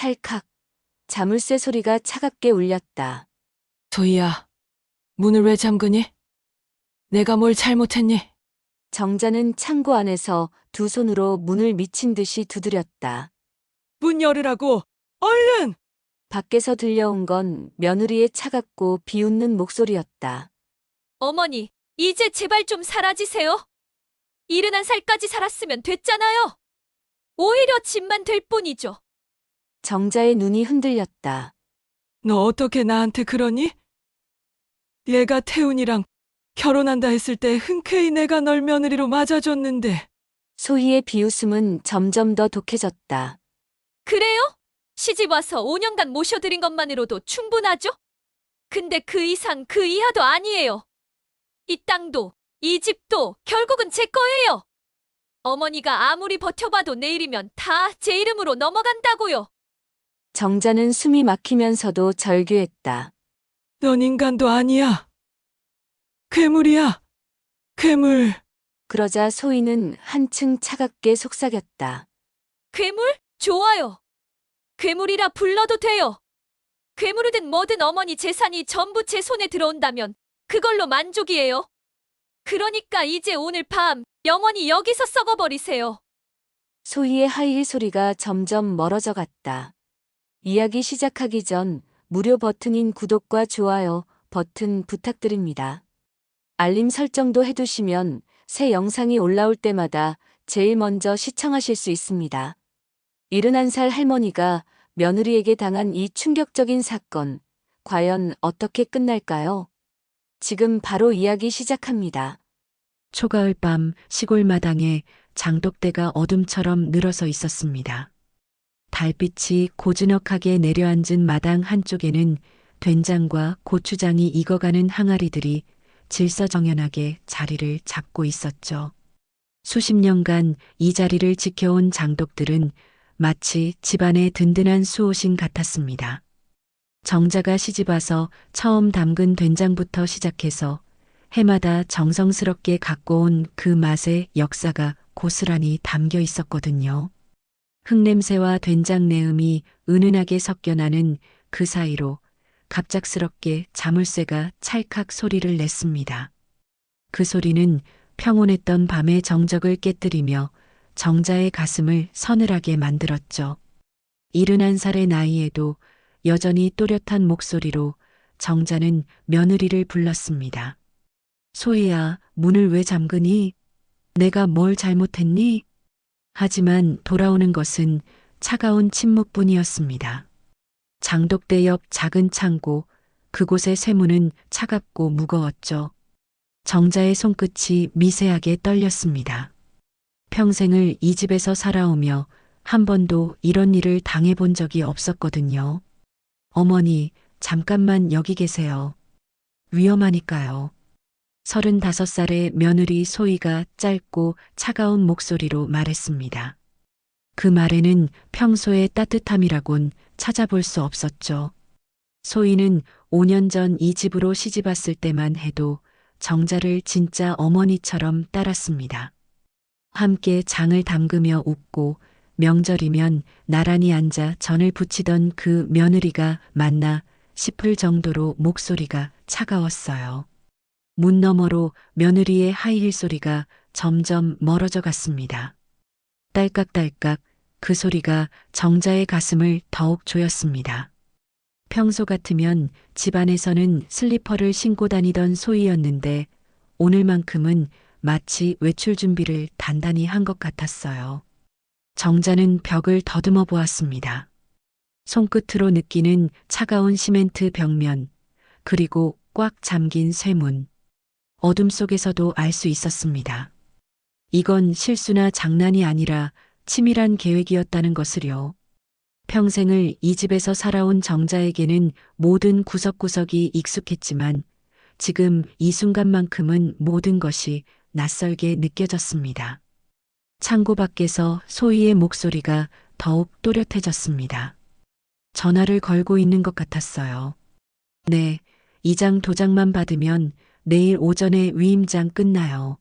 찰칵. 자물쇠 소리가 차갑게 울렸다. 소희야, 문을 왜 잠그니? 내가 뭘 잘못했니? 정자는 창고 안에서 두 손으로 문을 미친 듯이 두드렸다. 문 열으라고! 얼른! 밖에서 들려온 건 며느리의 차갑고 비웃는 목소리였다. 어머니, 이제 제발 좀 사라지세요. 71살까지 살았으면 됐잖아요. 오히려 집만 될 뿐이죠. 정자의 눈이 흔들렸다. 너 어떻게 나한테 그러니? 얘가 태훈이랑 결혼한다 했을 때 흔쾌히 내가 널 며느리로 맞아줬는데. 소희의 비웃음은 점점 더 독해졌다. 그래요? 시집 와서 5년간 모셔드린 것만으로도 충분하죠? 근데 그 이상 그 이하도 아니에요. 이 땅도, 이 집도 결국은 제 거예요. 어머니가 아무리 버텨봐도 내일이면 다 제 이름으로 넘어간다고요. 정자는 숨이 막히면서도 절규했다. 넌 인간도 아니야. 괴물이야. 괴물. 그러자 소희는 한층 차갑게 속삭였다. 괴물? 좋아요. 괴물이라 불러도 돼요. 괴물이든 뭐든 어머니 재산이 전부 제 손에 들어온다면 그걸로 만족이에요. 그러니까 이제 오늘 밤 영원히 여기서 썩어버리세요. 소희의 하이힐 소리가 점점 멀어져 갔다. 이야기 시작하기 전 무료 버튼인 구독과 좋아요 버튼 부탁드립니다. 알림 설정도 해두시면 새 영상이 올라올 때마다 제일 먼저 시청하실 수 있습니다. 71살 할머니가 며느리에게 당한 이 충격적인 사건, 과연 어떻게 끝날까요? 지금 바로 이야기 시작합니다. 초가을 밤 시골 마당에 장독대가 어둠처럼 늘어서 있었습니다. 달빛이 고즈넉하게 내려앉은 마당 한쪽에는 된장과 고추장이 익어가는 항아리들이 질서정연하게 자리를 잡고 있었죠. 수십 년간 이 자리를 지켜온 장독들은 마치 집안의 든든한 수호신 같았습니다. 정자가 시집와서 처음 담근 된장부터 시작해서 해마다 정성스럽게 갖고 온 그 맛의 역사가 고스란히 담겨 있었거든요. 흙냄새와 된장 내음이 은은하게 섞여나는 그 사이로 갑작스럽게 자물쇠가 찰칵 소리를 냈습니다. 그 소리는 평온했던 밤의 정적을 깨뜨리며 정자의 가슴을 서늘하게 만들었죠. 71살의 나이에도 여전히 또렷한 목소리로 정자는 며느리를 불렀습니다. 소희야, 문을 왜 잠그니? 내가 뭘 잘못했니? 하지만 돌아오는 것은 차가운 침묵뿐이었습니다. 장독대 옆 작은 창고, 그곳의 쇠문은 차갑고 무거웠죠. 정자의 손끝이 미세하게 떨렸습니다. 평생을 이 집에서 살아오며 한 번도 이런 일을 당해본 적이 없었거든요. 어머니, 잠깐만 여기 계세요. 위험하니까요. 35살의 며느리 소희가 짧고 차가운 목소리로 말했습니다. 그 말에는 평소의 따뜻함이라곤 찾아볼 수 없었죠. 소희는 5년 전 이 집으로 시집왔을 때만 해도 정자를 진짜 어머니처럼 따랐습니다. 함께 장을 담그며 웃고 명절이면 나란히 앉아 전을 부치던 그 며느리가 맞나 싶을 정도로 목소리가 차가웠어요. 문 너머로 며느리의 하이힐 소리가 점점 멀어져 갔습니다. 딸깍딸깍 그 소리가 정자의 가슴을 더욱 조였습니다. 평소 같으면 집안에서는 슬리퍼를 신고 다니던 소희였는데 오늘만큼은 마치 외출 준비를 단단히 한 것 같았어요. 정자는 벽을 더듬어 보았습니다. 손끝으로 느끼는 차가운 시멘트 벽면, 그리고 꽉 잠긴 쇠문. 어둠 속에서도 알 수 있었습니다. 이건 실수나 장난이 아니라 치밀한 계획이었다는 것을요. 평생을 이 집에서 살아온 정자에게는 모든 구석구석이 익숙했지만 지금 이 순간만큼은 모든 것이 낯설게 느껴졌습니다. 창고 밖에서 소희의 목소리가 더욱 또렷해졌습니다. 전화를 걸고 있는 것 같았어요. 네, 이장 도장만 받으면 내일 오전에 위임장 끝나요.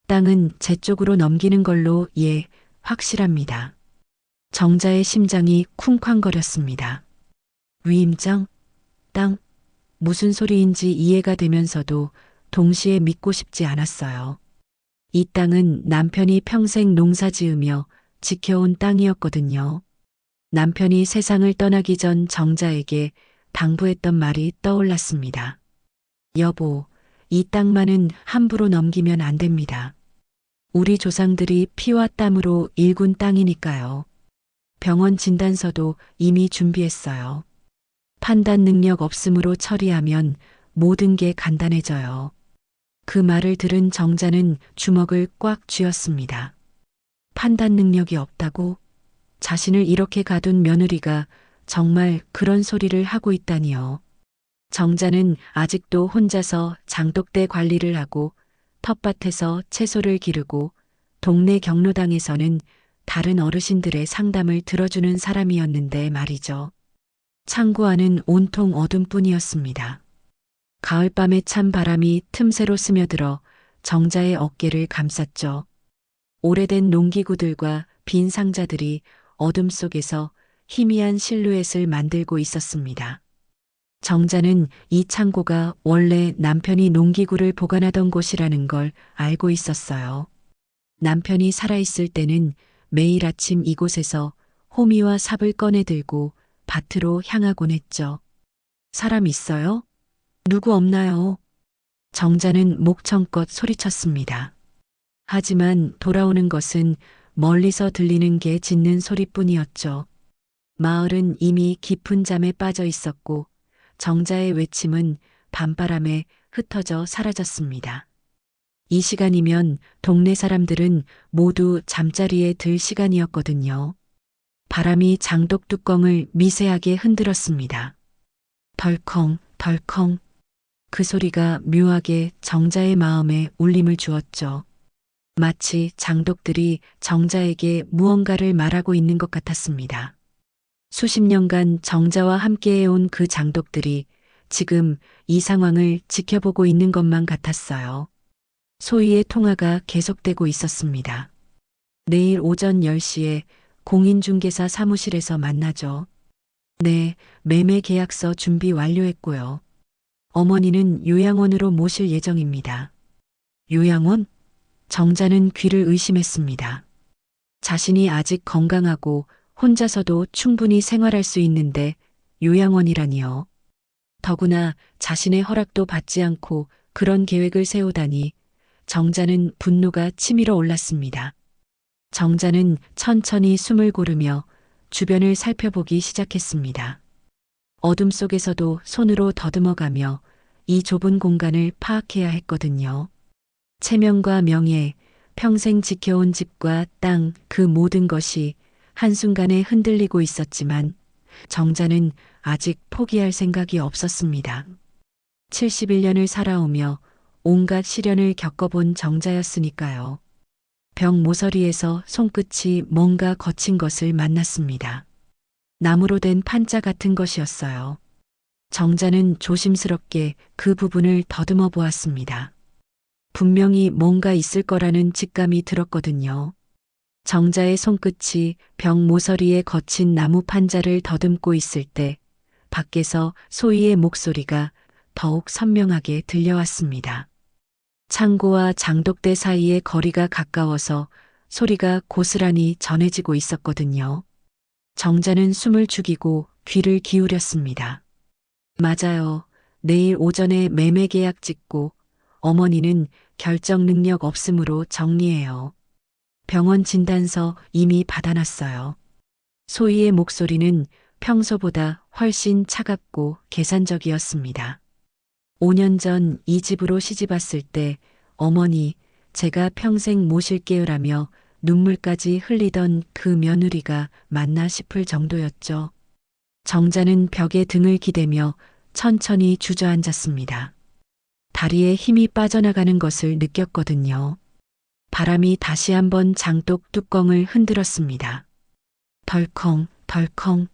땅은 제 쪽으로 넘기는 걸로 확실합니다. 정자의 심장이 쿵쾅거렸습니다. 위임장? 땅? 무슨 소리인지 이해가 되면서도 동시에 믿고 싶지 않았어요. 이 땅은 남편이 평생 농사 지으며 지켜온 땅이었거든요. 남편이 세상을 떠나기 전 정자에게 당부했던 말이 떠올랐습니다. 여보, 이 땅만은 함부로 넘기면 안 됩니다. 우리 조상들이 피와 땀으로 일군 땅이니까요. 병원 진단서도 이미 준비했어요. 판단 능력 없음으로 처리하면 모든 게 간단해져요. 그 말을 들은 정자는 주먹을 꽉 쥐었습니다. 판단 능력이 없다고? 자신을 이렇게 가둔 며느리가 정말 그런 소리를 하고 있다니요. 정자는 아직도 혼자서 장독대 관리를 하고 텃밭에서 채소를 기르고 동네 경로당에서는 다른 어르신들의 상담을 들어주는 사람이었는데 말이죠. 창고 안은 온통 어둠뿐이었습니다. 가을밤의 찬 바람이 틈새로 스며들어 정자의 어깨를 감쌌죠. 오래된 농기구들과 빈 상자들이 어둠 속에서 희미한 실루엣을 만들고 있었습니다. 정자는 이 창고가 원래 남편이 농기구를 보관하던 곳이라는 걸 알고 있었어요. 남편이 살아있을 때는 매일 아침 이곳에서 호미와 삽을 꺼내 들고 밭으로 향하곤 했죠. 사람 있어요? 누구 없나요? 정자는 목청껏 소리쳤습니다. 하지만 돌아오는 것은 멀리서 들리는 개 짖는 소리뿐이었죠. 마을은 이미 깊은 잠에 빠져 있었고 정자의 외침은 밤바람에 흩어져 사라졌습니다. 이 시간이면 동네 사람들은 모두 잠자리에 들 시간이었거든요. 바람이 장독 뚜껑을 미세하게 흔들었습니다. 덜컹, 덜컹. 그 소리가 묘하게 정자의 마음에 울림을 주었죠. 마치 장독들이 정자에게 무언가를 말하고 있는 것 같았습니다. 수십 년간 정자와 함께해온 그 장독들이 지금 이 상황을 지켜보고 있는 것만 같았어요. 소희의 통화가 계속되고 있었습니다. 내일 오전 10시에 공인중개사 사무실에서 만나죠. 네, 매매 계약서 준비 완료했고요. 어머니는 요양원으로 모실 예정입니다. 요양원? 정자는 귀를 의심했습니다. 자신이 아직 건강하고 혼자서도 충분히 생활할 수 있는데 요양원이라니요. 더구나 자신의 허락도 받지 않고 그런 계획을 세우다니 정자는 분노가 치밀어 올랐습니다. 정자는 천천히 숨을 고르며 주변을 살펴보기 시작했습니다. 어둠 속에서도 손으로 더듬어가며 이 좁은 공간을 파악해야 했거든요. 체면과 명예, 평생 지켜온 집과 땅, 그 모든 것이 한순간에 흔들리고 있었지만 정자는 아직 포기할 생각이 없었습니다. 71년을 살아오며 온갖 시련을 겪어본 정자였으니까요. 벽 모서리에서 손끝이 뭔가 거친 것을 만났습니다. 나무로 된 판자 같은 것이었어요. 정자는 조심스럽게 그 부분을 더듬어 보았습니다. 분명히 뭔가 있을 거라는 직감이 들었거든요. 정자의 손끝이 벽 모서리에 거친 나무 판자를 더듬고 있을 때 밖에서 소희의 목소리가 더욱 선명하게 들려왔습니다. 창고와 장독대 사이의 거리가 가까워서 소리가 고스란히 전해지고 있었거든요. 정자는 숨을 죽이고 귀를 기울였습니다. 맞아요. 내일 오전에 매매 계약 찍고 어머니는 결정 능력 없음으로 정리해요. 병원 진단서 이미 받아놨어요. 소희의 목소리는 평소보다 훨씬 차갑고 계산적이었습니다. 5년 전 이 집으로 시집왔을 때 어머니, 제가 평생 모실게요라며 눈물까지 흘리던 그 며느리가 맞나 싶을 정도였죠. 정자는 벽에 등을 기대며 천천히 주저앉았습니다. 다리에 힘이 빠져나가는 것을 느꼈거든요. 바람이 다시 한번 장독 뚜껑을 흔들었습니다. 덜컹, 덜컹.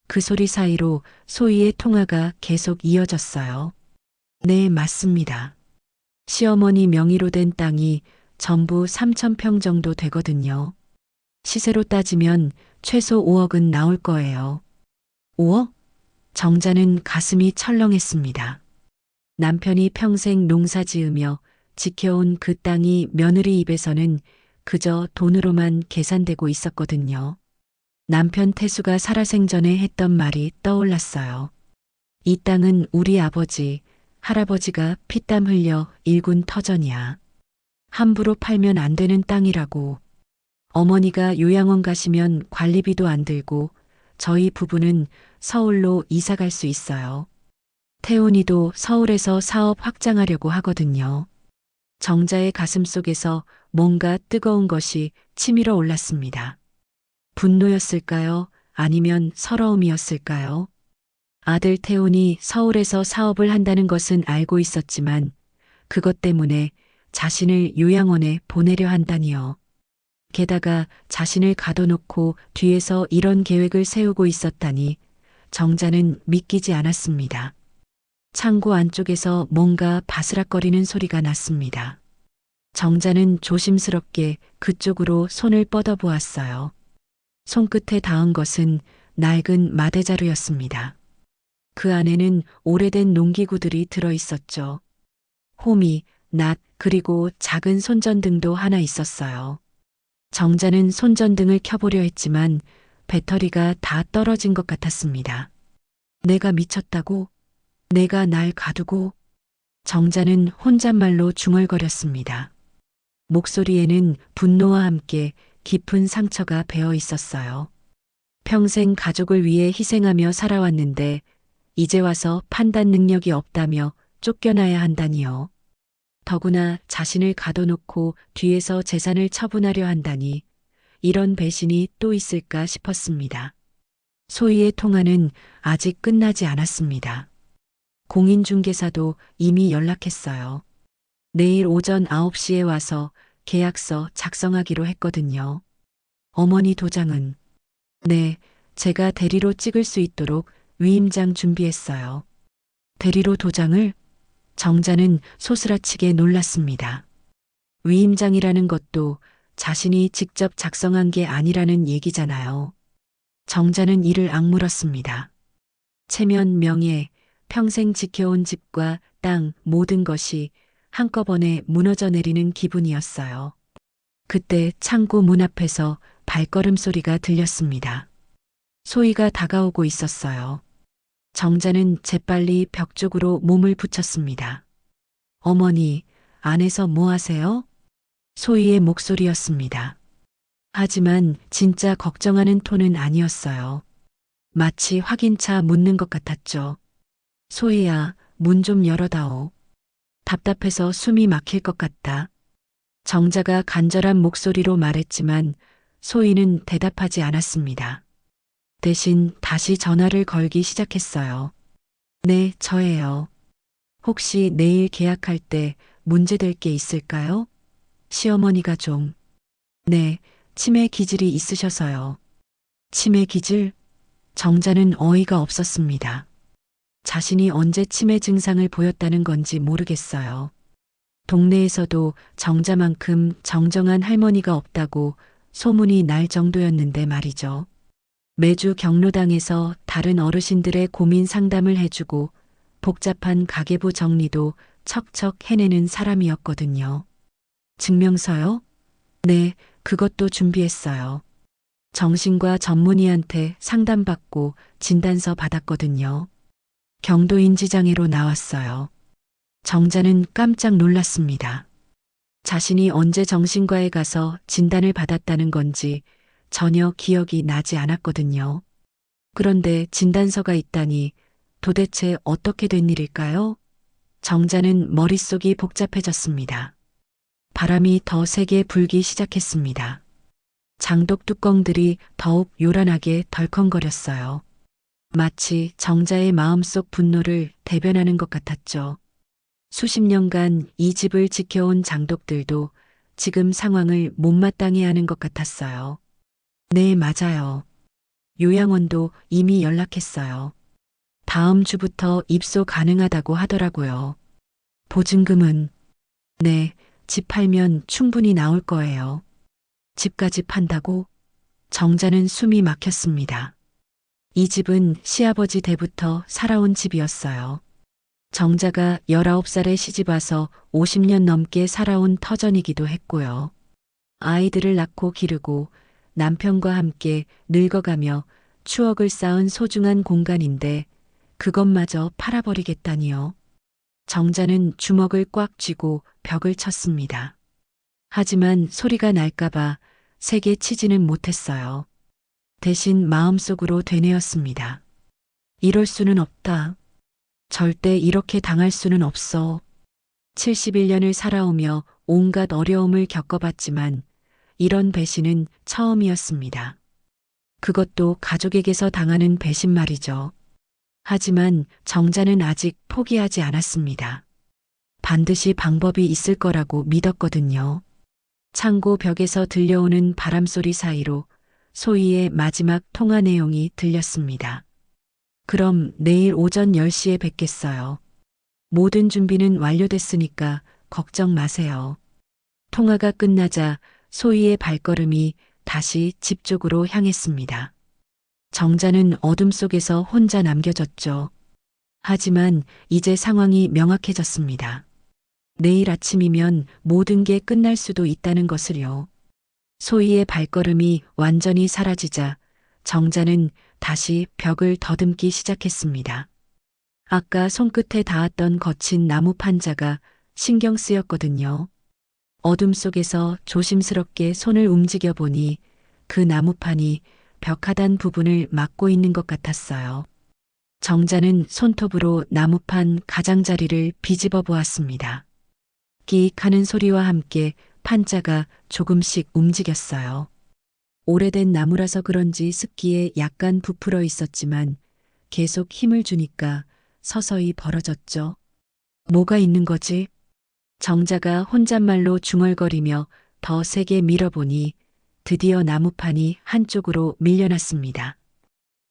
그 소리 사이로 소희의 통화가 계속 이어졌어요. 네, 맞습니다. 시어머니 명의로 된 땅이 전부 3,000평 정도 되거든요. 시세로 따지면 최소 5억은 나올 거예요. 5억? 정자는 가슴이 철렁했습니다. 남편이 평생 농사 지으며 지켜온 그 땅이 며느리 입에서는 그저 돈으로만 계산되고 있었거든요. 남편 태수가 살아생전에 했던 말이 떠올랐어요. 이 땅은 우리 아버지, 할아버지가 피땀 흘려 일군 터전이야. 함부로 팔면 안 되는 땅이라고. 어머니가 요양원 가시면 관리비도 안 들고 저희 부부는 서울로 이사 갈 수 있어요. 태훈이도 서울에서 사업 확장하려고 하거든요. 정자의 가슴 속에서 뭔가 뜨거운 것이 치밀어 올랐습니다. 분노였을까요? 아니면 서러움이었을까요? 아들 태훈이 서울에서 사업을 한다는 것은 알고 있었지만 그것 때문에 자신을 요양원에 보내려 한다니요. 게다가 자신을 가둬놓고 뒤에서 이런 계획을 세우고 있었다니 정자는 믿기지 않았습니다. 창고 안쪽에서 뭔가 바스락거리는 소리가 났습니다. 정자는 조심스럽게 그쪽으로 손을 뻗어보았어요. 손끝에 닿은 것은 낡은 마대자루였습니다. 그 안에는 오래된 농기구들이 들어 있었죠. 호미, 낫, 그리고 작은 손전등도 하나 있었어요. 정자는 손전등을 켜보려 했지만 배터리가 다 떨어진 것 같았습니다. 내가 미쳤다고? 내가 날 가두고? 정자는 혼잣말로 중얼거렸습니다. 목소리에는 분노와 함께 깊은 상처가 배어 있었어요. 평생 가족을 위해 희생하며 살아왔는데 이제 와서 판단 능력이 없다며 쫓겨나야 한다니요. 더구나 자신을 가둬놓고 뒤에서 재산을 처분하려 한다니 이런 배신이 또 있을까 싶었습니다. 소희의 통화는 아직 끝나지 않았습니다. 공인중개사도 이미 연락했어요. 내일 오전 9시에 와서 계약서 작성하기로 했거든요. 어머니 도장은? 네, 제가 대리로 찍을 수 있도록 위임장 준비했어요. 대리로 도장을? 정자는 소스라치게 놀랐습니다. 위임장이라는 것도 자신이 직접 작성한 게 아니라는 얘기잖아요. 정자는 이를 악물었습니다. 체면, 명예, 평생 지켜온 집과 땅, 모든 것이 한꺼번에 무너져 내리는 기분이었어요. 그때 창고 문 앞에서 발걸음 소리가 들렸습니다. 소희가 다가오고 있었어요. 정자는 재빨리 벽 쪽으로 몸을 붙였습니다. 어머니, 안에서 뭐 하세요? 소희의 목소리였습니다. 하지만 진짜 걱정하는 톤은 아니었어요. 마치 확인차 묻는 것 같았죠. 소희야, 문 좀 열어다오. 답답해서 숨이 막힐 것 같다. 정자가 간절한 목소리로 말했지만 소희는 대답하지 않았습니다. 대신 다시 전화를 걸기 시작했어요. 네, 저예요. 혹시 내일 계약할 때 문제될 게 있을까요? 시어머니가 좀. 네, 치매 기질이 있으셔서요. 치매 기질? 정자는 어이가 없었습니다. 자신이 언제 치매 증상을 보였다는 건지 모르겠어요. 동네에서도 정자만큼 정정한 할머니가 없다고 소문이 날 정도였는데 말이죠. 매주 경로당에서 다른 어르신들의 고민 상담을 해주고 복잡한 가계부 정리도 척척 해내는 사람이었거든요. 증명서요? 네, 그것도 준비했어요. 정신과 전문의한테 상담받고 진단서 받았거든요. 경도인지장애로 나왔어요. 정자는 깜짝 놀랐습니다. 자신이 언제 정신과에 가서 진단을 받았다는 건지 전혀 기억이 나지 않았거든요. 그런데 진단서가 있다니 도대체 어떻게 된 일일까요? 정자는 머릿속이 복잡해졌습니다. 바람이 더 세게 불기 시작했습니다. 장독 뚜껑들이 더욱 요란하게 덜컹거렸어요. 마치 정자의 마음속 분노를 대변하는 것 같았죠. 수십 년간 이 집을 지켜온 장독들도 지금 상황을 못마땅해 하는 것 같았어요. 네, 맞아요. 요양원도 이미 연락했어요. 다음 주부터 입소 가능하다고 하더라고요. 보증금은? 네, 집 팔면 충분히 나올 거예요. 집까지 판다고? 정자는 숨이 막혔습니다. 이 집은 시아버지 때부터 살아온 집이었어요. 정자가 19살에 시집와서 50년 넘게 살아온 터전이기도 했고요. 아이들을 낳고 기르고 남편과 함께 늙어가며 추억을 쌓은 소중한 공간인데 그것마저 팔아버리겠다니요. 정자는 주먹을 꽉 쥐고 벽을 쳤습니다. 하지만 소리가 날까봐 세게 치지는 못했어요. 대신 마음속으로 되뇌었습니다. 이럴 수는 없다. 절대 이렇게 당할 수는 없어. 71년을 살아오며 온갖 어려움을 겪어봤지만 이런 배신은 처음이었습니다. 그것도 가족에게서 당하는 배신 말이죠. 하지만 정자는 아직 포기하지 않았습니다. 반드시 방법이 있을 거라고 믿었거든요. 창고 벽에서 들려오는 바람소리 사이로 소희의 마지막 통화 내용이 들렸습니다. 그럼 내일 오전 10시에 뵙겠어요. 모든 준비는 완료됐으니까 걱정 마세요. 통화가 끝나자 소희의 발걸음이 다시 집 쪽으로 향했습니다. 정자는 어둠 속에서 혼자 남겨졌죠. 하지만 이제 상황이 명확해졌습니다. 내일 아침이면 모든 게 끝날 수도 있다는 것을요. 소희의 발걸음이 완전히 사라지자 정자는 다시 벽을 더듬기 시작했습니다. 아까 손끝에 닿았던 거친 나무 판자가 신경 쓰였거든요. 어둠 속에서 조심스럽게 손을 움직여 보니 그 나무판이 벽 하단 부분을 막고 있는 것 같았어요. 정자는 손톱으로 나무판 가장자리를 비집어 보았습니다. 끼익 하는 소리와 함께 판자가 조금씩 움직였어요. 오래된 나무라서 그런지 습기에 약간 부풀어 있었지만 계속 힘을 주니까 서서히 벌어졌죠. 뭐가 있는 거지? 정자가 혼잣말로 중얼거리며 더 세게 밀어보니 드디어 나무판이 한쪽으로 밀려났습니다.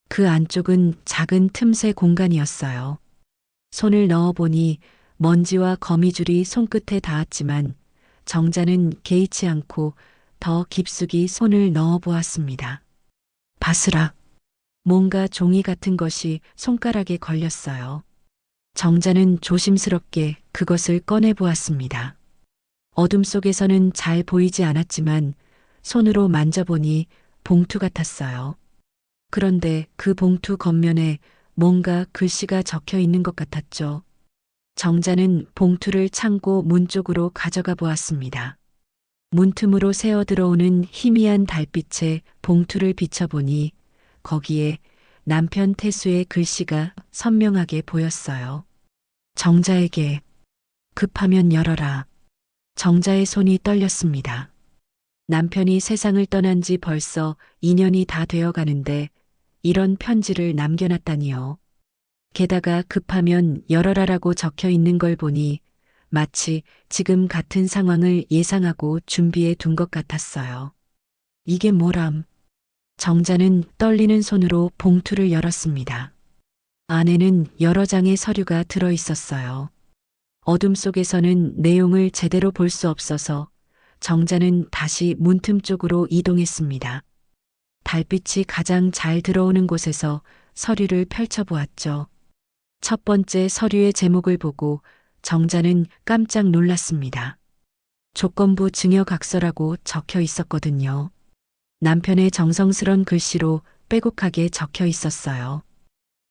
그 안쪽은 작은 틈새 공간이었어요. 손을 넣어보니 먼지와 거미줄이 손끝에 닿았지만 정자는 개의치 않고 더 깊숙이 손을 넣어 보았습니다. 바스락. 뭔가 종이 같은 것이 손가락에 걸렸어요. 정자는 조심스럽게 그것을 꺼내 보았습니다. 어둠 속에서는 잘 보이지 않았지만 손으로 만져보니 봉투 같았어요. 그런데 그 봉투 겉면에 뭔가 글씨가 적혀 있는 것 같았죠. 정자는 봉투를 창고 문 쪽으로 가져가 보았습니다. 문틈으로 새어 들어오는 희미한 달빛에 봉투를 비춰보니 거기에 남편 태수의 글씨가 선명하게 보였어요. 정자에게 급하면 열어라. 정자의 손이 떨렸습니다. 남편이 세상을 떠난 지 벌써 2년이 다 되어 가는데 이런 편지를 남겨놨다니요. 게다가 급하면 열어라라고 적혀 있는 걸 보니 마치 지금 같은 상황을 예상하고 준비해 둔 것 같았어요. 이게 뭐람? 정자는 떨리는 손으로 봉투를 열었습니다. 안에는 여러 장의 서류가 들어 있었어요. 어둠 속에서는 내용을 제대로 볼 수 없어서 정자는 다시 문틈 쪽으로 이동했습니다. 달빛이 가장 잘 들어오는 곳에서 서류를 펼쳐보았죠. 첫 번째 서류의 제목을 보고 정자는 깜짝 놀랐습니다. 조건부 증여각서라고 적혀 있었거든요. 남편의 정성스런 글씨로 빼곡하게 적혀 있었어요.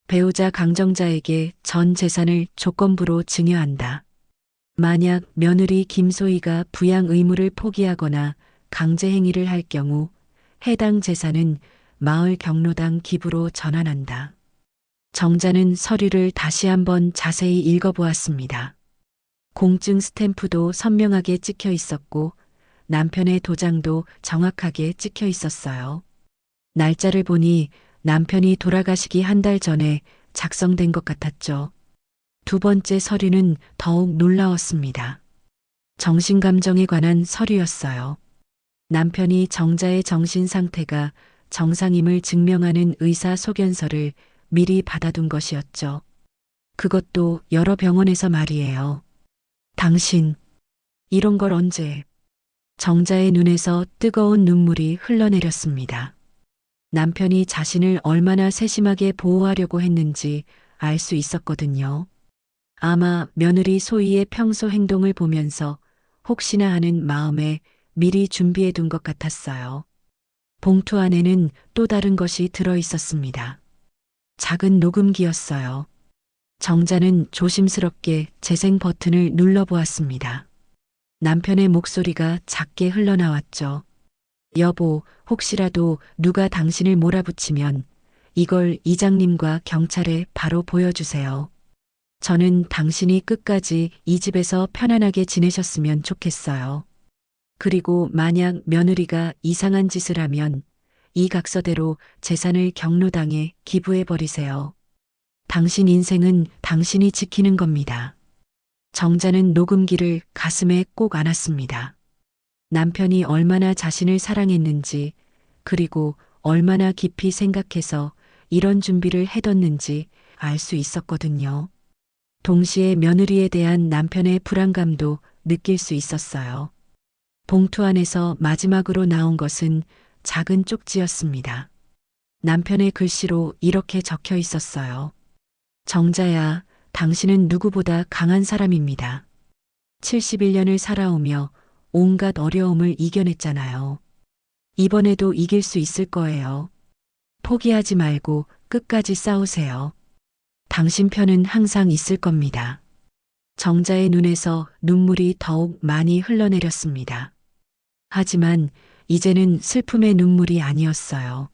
배우자 강정자에게 전 재산을 조건부로 증여한다. 만약 며느리 김소희가 부양 의무를 포기하거나 강제행위를 할 경우 해당 재산은 마을 경로당 기부로 전환한다. 정자는 서류를 다시 한번 자세히 읽어보았습니다. 공증 스탬프도 선명하게 찍혀 있었고 남편의 도장도 정확하게 찍혀 있었어요. 날짜를 보니 남편이 돌아가시기 한 달 전에 작성된 것 같았죠. 두 번째 서류는 더욱 놀라웠습니다. 정신감정에 관한 서류였어요. 남편이 정자의 정신 상태가 정상임을 증명하는 의사소견서를 미리 받아둔 것이었죠. 그것도 여러 병원에서 말이에요. 당신, 이런 걸 언제? 정자의 눈에서 뜨거운 눈물이 흘러내렸습니다. 남편이 자신을 얼마나 세심하게 보호하려고 했는지 알 수 있었거든요. 아마 며느리 소희의 평소 행동을 보면서 혹시나 하는 마음에 미리 준비해 둔 것 같았어요. 봉투 안에는 또 다른 것이 들어 있었습니다. 작은 녹음기였어요. 정자는 조심스럽게 재생 버튼을 눌러보았습니다. 남편의 목소리가 작게 흘러나왔죠. 여보, 혹시라도 누가 당신을 몰아붙이면 이걸 이장님과 경찰에 바로 보여주세요. 저는 당신이 끝까지 이 집에서 편안하게 지내셨으면 좋겠어요. 그리고 만약 며느리가 이상한 짓을 하면 이 각서대로 재산을 경로당에 기부해 버리세요. 당신 인생은 당신이 지키는 겁니다. 정자는 녹음기를 가슴에 꼭 안았습니다. 남편이 얼마나 자신을 사랑했는지, 그리고 얼마나 깊이 생각해서 이런 준비를 해뒀는지 알 수 있었거든요. 동시에 며느리에 대한 남편의 불안감도 느낄 수 있었어요. 봉투 안에서 마지막으로 나온 것은 작은 쪽지였습니다. 남편의 글씨로 이렇게 적혀 있었어요. 정자야, 당신은 누구보다 강한 사람입니다. 71년을 살아오며 온갖 어려움을 이겨냈잖아요. 이번에도 이길 수 있을 거예요. 포기하지 말고 끝까지 싸우세요. 당신 편은 항상 있을 겁니다. 정자의 눈에서 눈물이 더욱 많이 흘러내렸습니다. 하지만 이제는 슬픔의 눈물이 아니었어요.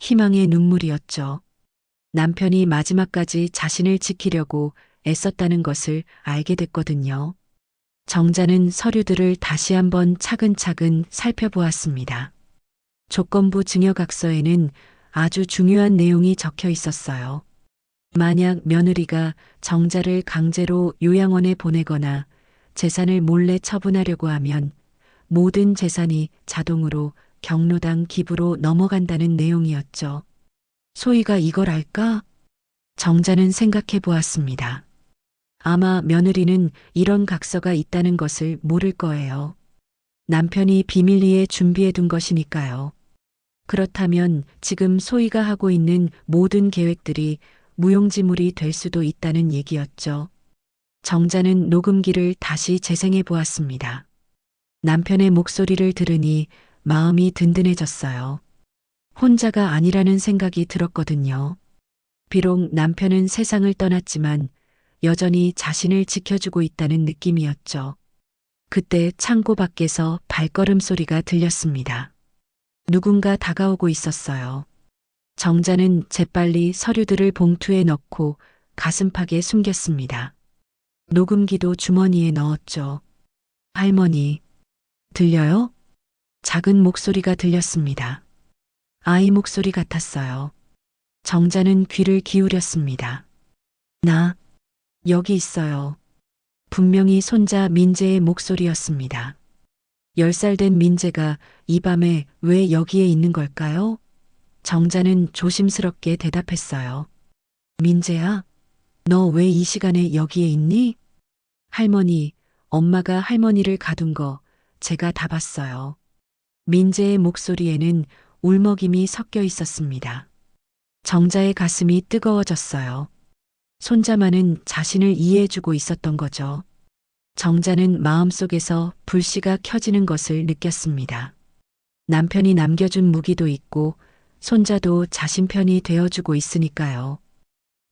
희망의 눈물이었죠. 남편이 마지막까지 자신을 지키려고 애썼다는 것을 알게 됐거든요. 정자는 서류들을 다시 한번 차근차근 살펴보았습니다. 조건부 증여각서에는 아주 중요한 내용이 적혀 있었어요. 만약 며느리가 정자를 강제로 요양원에 보내거나 재산을 몰래 처분하려고 하면 모든 재산이 자동으로 경로당 기부로 넘어간다는 내용이었죠. 소희가 이걸 알까? 정자는 생각해 보았습니다. 아마 며느리는 이런 각서가 있다는 것을 모를 거예요. 남편이 비밀리에 준비해 둔 것이니까요. 그렇다면 지금 소희가 하고 있는 모든 계획들이 무용지물이 될 수도 있다는 얘기였죠. 정자는 녹음기를 다시 재생해 보았습니다. 남편의 목소리를 들으니 마음이 든든해졌어요. 혼자가 아니라는 생각이 들었거든요. 비록 남편은 세상을 떠났지만 여전히 자신을 지켜주고 있다는 느낌이었죠. 그때 창고 밖에서 발걸음 소리가 들렸습니다. 누군가 다가오고 있었어요. 정자는 재빨리 서류들을 봉투에 넣고 가슴팍에 숨겼습니다. 녹음기도 주머니에 넣었죠. 할머니, 들려요? 작은 목소리가 들렸습니다. 아이 목소리 같았어요. 정자는 귀를 기울였습니다. 나, 여기 있어요. 분명히 손자 민재의 목소리였습니다. 10살 된 민재가 이 밤에 왜 여기에 있는 걸까요? 정자는 조심스럽게 대답했어요. 민재야, 너 왜 이 시간에 여기에 있니? 할머니, 엄마가 할머니를 가둔 거 제가 다 봤어요. 민재의 목소리에는 울먹임이 섞여 있었습니다. 정자의 가슴이 뜨거워졌어요. 손자만은 자신을 이해해주고 있었던 거죠. 정자는 마음속에서 불씨가 켜지는 것을 느꼈습니다. 남편이 남겨준 무기도 있고 손자도 자신 편이 되어주고 있으니까요.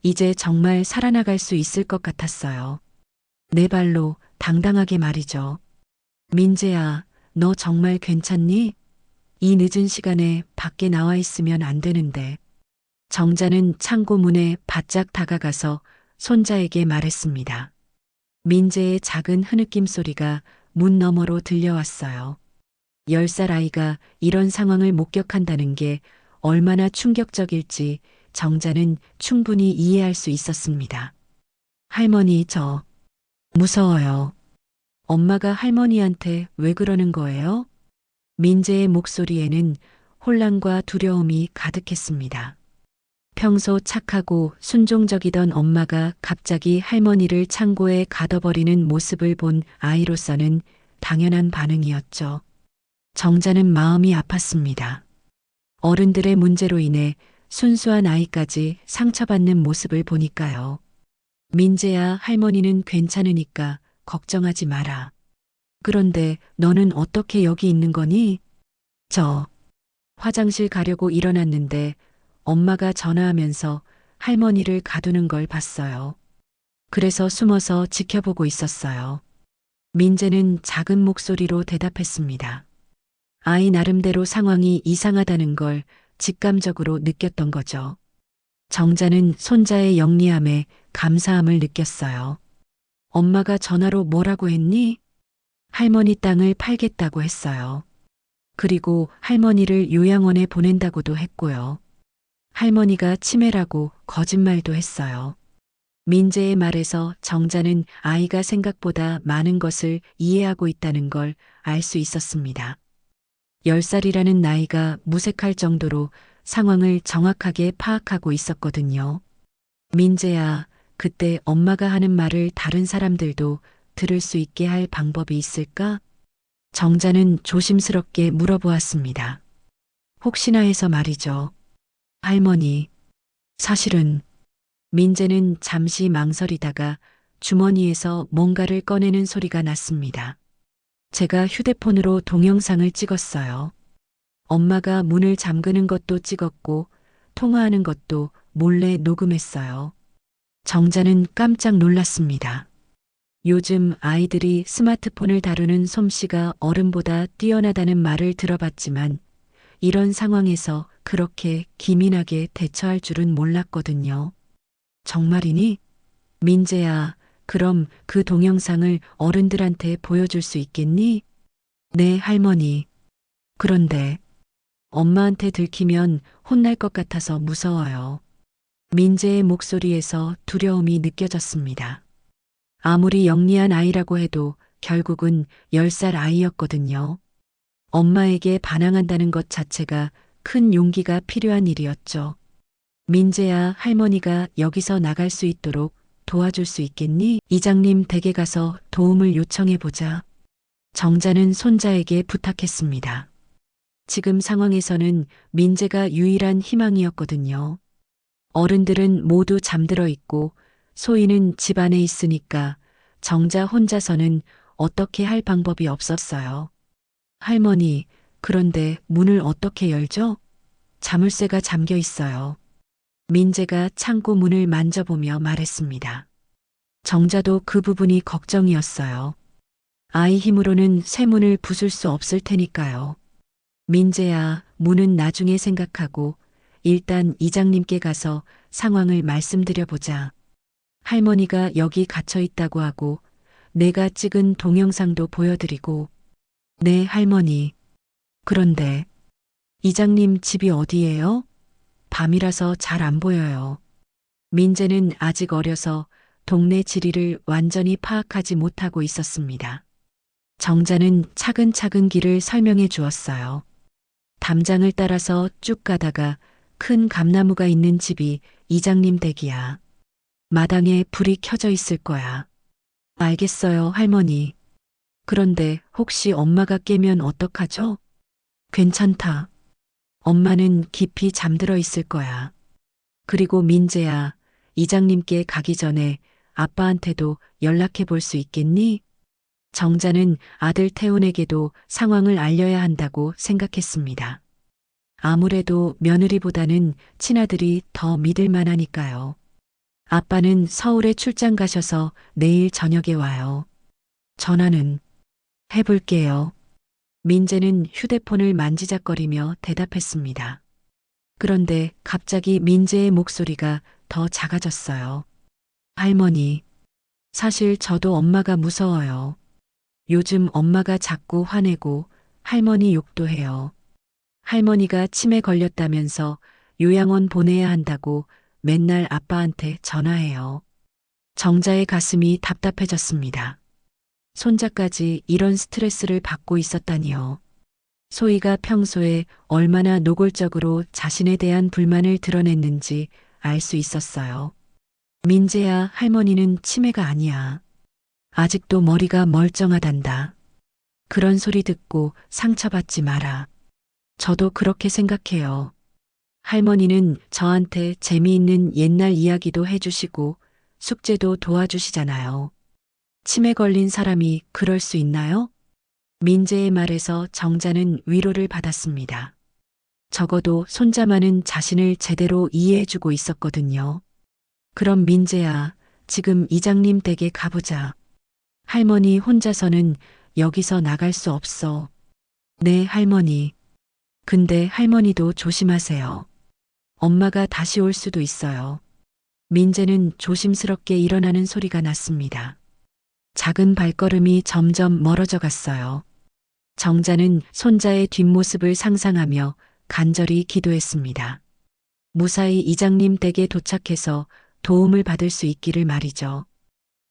이제 정말 살아나갈 수 있을 것 같았어요. 내 발로 당당하게 말이죠. 민재야, 너 정말 괜찮니? 이 늦은 시간에 밖에 나와 있으면 안 되는데. 정자는 창고 문에 바짝 다가가서 손자에게 말했습니다. 민재의 작은 흐느낌 소리가 문 너머로 들려왔어요. 10살 아이가 이런 상황을 목격한다는 게 얼마나 충격적일지 정자는 충분히 이해할 수 있었습니다. 할머니, 저 무서워요. 엄마가 할머니한테 왜 그러는 거예요? 민재의 목소리에는 혼란과 두려움이 가득했습니다. 평소 착하고 순종적이던 엄마가 갑자기 할머니를 창고에 가둬버리는 모습을 본 아이로서는 당연한 반응이었죠. 정자는 마음이 아팠습니다. 어른들의 문제로 인해 순수한 아이까지 상처받는 모습을 보니까요. 민재야, 할머니는 괜찮으니까 걱정하지 마라. 그런데 너는 어떻게 여기 있는 거니? 저 화장실 가려고 일어났는데 엄마가 전화하면서 할머니를 가두는 걸 봤어요. 그래서 숨어서 지켜보고 있었어요. 민재는 작은 목소리로 대답했습니다. 아이 나름대로 상황이 이상하다는 걸 직감적으로 느꼈던 거죠. 정자는 손자의 영리함에 감사함을 느꼈어요. 엄마가 전화로 뭐라고 했니? 할머니 땅을 팔겠다고 했어요. 그리고 할머니를 요양원에 보낸다고도 했고요. 할머니가 치매라고 거짓말도 했어요. 민재의 말에서 정자는 아이가 생각보다 많은 것을 이해하고 있다는 걸 알 수 있었습니다. 10살이라는 나이가 무색할 정도로 상황을 정확하게 파악하고 있었거든요. 민재야, 그때 엄마가 하는 말을 다른 사람들도 들을 수 있게 할 방법이 있을까? 정자는 조심스럽게 물어보았습니다. 혹시나 해서 말이죠. 할머니, 사실은 민재는 잠시 망설이다가 주머니에서 뭔가를 꺼내는 소리가 났습니다. 제가 휴대폰으로 동영상을 찍었어요. 엄마가 문을 잠그는 것도 찍었고 통화하는 것도 몰래 녹음했어요. 정자는 깜짝 놀랐습니다. 요즘 아이들이 스마트폰을 다루는 솜씨가 어른보다 뛰어나다는 말을 들어봤지만 이런 상황에서 그렇게 기민하게 대처할 줄은 몰랐거든요. 정말이니? 민재야, 그럼 그 동영상을 어른들한테 보여줄 수 있겠니? 네, 할머니. 그런데 엄마한테 들키면 혼날 것 같아서 무서워요. 민재의 목소리에서 두려움이 느껴졌습니다. 아무리 영리한 아이라고 해도 결국은 10살 아이였거든요. 엄마에게 반항한다는 것 자체가 큰 용기가 필요한 일이었죠. 민재야, 할머니가 여기서 나갈 수 있도록 도와줄 수 있겠니? 이장님 댁에 가서 도움을 요청해보자. 정자는 손자에게 부탁했습니다. 지금 상황에서는 민재가 유일한 희망이었거든요. 어른들은 모두 잠들어 있고 소희는 집 안에 있으니까 정자 혼자서는 어떻게 할 방법이 없었어요. 할머니, 그런데 문을 어떻게 열죠? 자물쇠가 잠겨 있어요. 민재가 창고 문을 만져보며 말했습니다. 정자도 그 부분이 걱정이었어요. 아이 힘으로는 새 문을 부술 수 없을 테니까요. 민재야, 문은 나중에 생각하고 일단 이장님께 가서 상황을 말씀드려보자. 할머니가 여기 갇혀 있다고 하고 내가 찍은 동영상도 보여드리고. 네, 할머니. 그런데 이장님 집이 어디예요? 밤이라서 잘 안 보여요. 민재는 아직 어려서 동네 지리를 완전히 파악하지 못하고 있었습니다. 정자는 차근차근 길을 설명해 주었어요. 담장을 따라서 쭉 가다가 큰 감나무가 있는 집이 이장님 댁이야. 마당에 불이 켜져 있을 거야. 알겠어요, 할머니. 그런데 혹시 엄마가 깨면 어떡하죠? 괜찮다. 엄마는 깊이 잠들어 있을 거야. 그리고 민재야, 이장님께 가기 전에 아빠한테도 연락해 볼 수 있겠니? 정자는 아들 태훈에게도 상황을 알려야 한다고 생각했습니다. 아무래도 며느리보다는 친아들이 더 믿을 만하니까요. 아빠는 서울에 출장 가셔서 내일 저녁에 와요. 전화는 해볼게요. 민재는 휴대폰을 만지작거리며 대답했습니다. 그런데 갑자기 민재의 목소리가 더 작아졌어요. 할머니, 사실 저도 엄마가 무서워요. 요즘 엄마가 자꾸 화내고 할머니 욕도 해요. 할머니가 치매 걸렸다면서 요양원 보내야 한다고 맨날 아빠한테 전화해요. 정자의 가슴이 답답해졌습니다. 손자까지 이런 스트레스를 받고 있었다니요. 소희가 평소에 얼마나 노골적으로 자신에 대한 불만을 드러냈는지 알 수 있었어요. 민재야, 할머니는 치매가 아니야. 아직도 머리가 멀쩡하단다. 그런 소리 듣고 상처받지 마라. 저도 그렇게 생각해요. 할머니는 저한테 재미있는 옛날 이야기도 해주시고 숙제도 도와주시잖아요. 치매 걸린 사람이 그럴 수 있나요? 민재의 말에서 정자는 위로를 받았습니다. 적어도 손자만은 자신을 제대로 이해해주고 있었거든요. 그럼 민재야, 지금 이장님 댁에 가보자. 할머니 혼자서는 여기서 나갈 수 없어. 네, 할머니. 근데 할머니도 조심하세요. 엄마가 다시 올 수도 있어요. 민재는 조심스럽게 일어나는 소리가 났습니다. 작은 발걸음이 점점 멀어져 갔어요. 정자는 손자의 뒷모습을 상상하며 간절히 기도했습니다. 무사히 이장님 댁에 도착해서 도움을 받을 수 있기를 말이죠.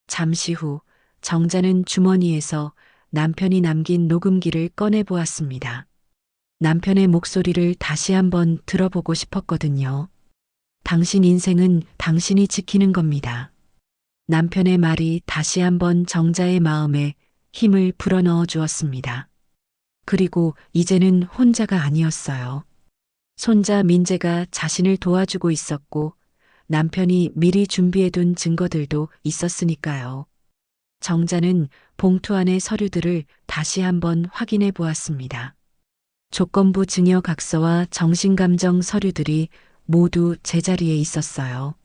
잠시 후 정자는 주머니에서 남편이 남긴 녹음기를 꺼내 보았습니다. 남편의 목소리를 다시 한번 들어보고 싶었거든요. 당신 인생은 당신이 지키는 겁니다. 남편의 말이 다시 한번 정자의 마음에 힘을 불어넣어 주었습니다. 그리고 이제는 혼자가 아니었어요. 손자 민재가 자신을 도와주고 있었고 남편이 미리 준비해둔 증거들도 있었으니까요. 정자는 봉투 안의 서류들을 다시 한번 확인해 보았습니다. 조건부 증여각서와 정신감정 서류들이 모두 제자리에 있었어요.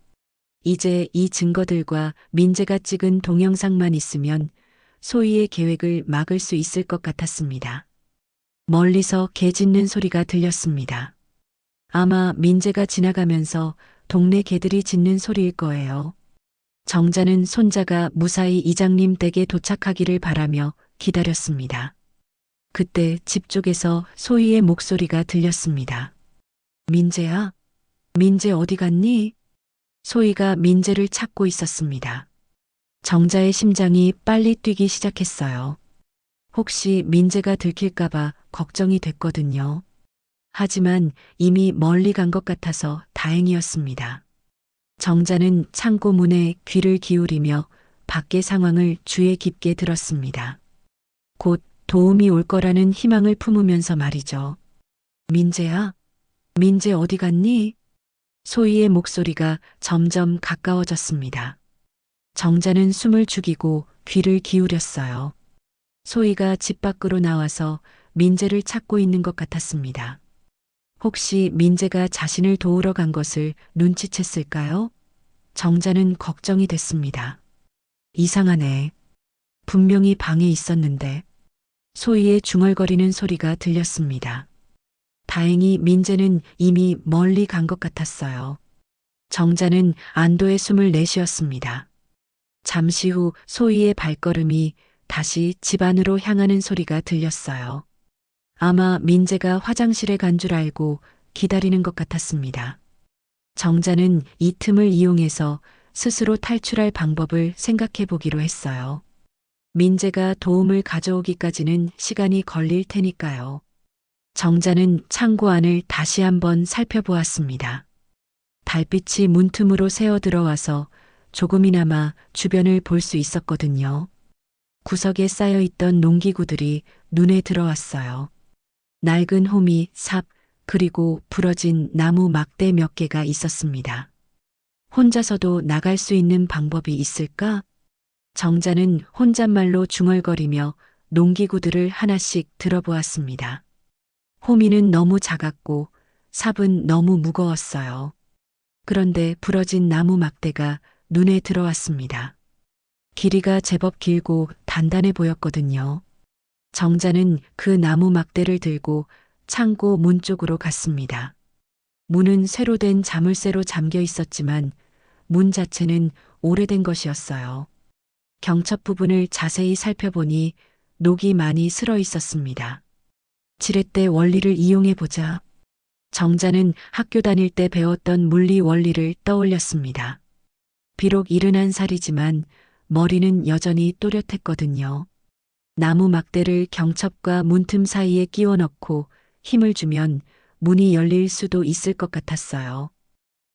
이제 이 증거들과 민재가 찍은 동영상만 있으면 소희의 계획을 막을 수 있을 것 같았습니다. 멀리서 개 짖는 소리가 들렸습니다. 아마 민재가 지나가면서 동네 개들이 짖는 소리일 거예요. 정자는 손자가 무사히 이장님 댁에 도착하기를 바라며 기다렸습니다. 그때 집 쪽에서 소희의 목소리가 들렸습니다. 민재야? 민재 어디 갔니? 소희가 민재를 찾고 있었습니다. 정자의 심장이 빨리 뛰기 시작했어요. 혹시 민재가 들킬까봐 걱정이 됐거든요. 하지만 이미 멀리 간 것 같아서 다행이었습니다. 정자는 창고 문에 귀를 기울이며 밖의 상황을 주의 깊게 들었습니다. 곧 도움이 올 거라는 희망을 품으면서 말이죠. 민재야? 민재 어디 갔니? 소희의 목소리가 점점 가까워졌습니다. 정자는 숨을 죽이고 귀를 기울였어요. 소희가 집 밖으로 나와서 민재를 찾고 있는 것 같았습니다. 혹시 민재가 자신을 도우러 간 것을 눈치챘을까요? 정자는 걱정이 됐습니다. 이상하네. 분명히 방에 있었는데. 소희의 중얼거리는 소리가 들렸습니다. 다행히 민재는 이미 멀리 간 것 같았어요. 정자는 안도의 숨을 내쉬었습니다. 잠시 후 소희의 발걸음이 다시 집 안으로 향하는 소리가 들렸어요. 아마 민재가 화장실에 간 줄 알고 기다리는 것 같았습니다. 정자는 이 틈을 이용해서 스스로 탈출할 방법을 생각해 보기로 했어요. 민재가 도움을 가져오기까지는 시간이 걸릴 테니까요. 정자는 창고 안을 다시 한번 살펴보았습니다. 달빛이 문틈으로 새어 들어와서 조금이나마 주변을 볼 수 있었거든요. 구석에 쌓여있던 농기구들이 눈에 들어왔어요. 낡은 호미, 삽, 그리고 부러진 나무 막대 몇 개가 있었습니다. 혼자서도 나갈 수 있는 방법이 있을까? 정자는 혼잣말로 중얼거리며 농기구들을 하나씩 들어보았습니다. 호미는 너무 작았고 삽은 너무 무거웠어요. 그런데 부러진 나무 막대가 눈에 들어왔습니다. 길이가 제법 길고 단단해 보였거든요. 정자는 그 나무 막대를 들고 창고 문 쪽으로 갔습니다. 문은 쇠로 된 자물쇠로 잠겨 있었지만 문 자체는 오래된 것이었어요. 경첩 부분을 자세히 살펴보니 녹이 많이 슬어 있었습니다. 지렛대 원리를 이용해 보자. 정자는 학교 다닐 때 배웠던 물리 원리를 떠올렸습니다. 비록 71살이지만 머리는 여전히 또렷했거든요. 나무 막대를 경첩과 문틈 사이에 끼워 넣고 힘을 주면 문이 열릴 수도 있을 것 같았어요.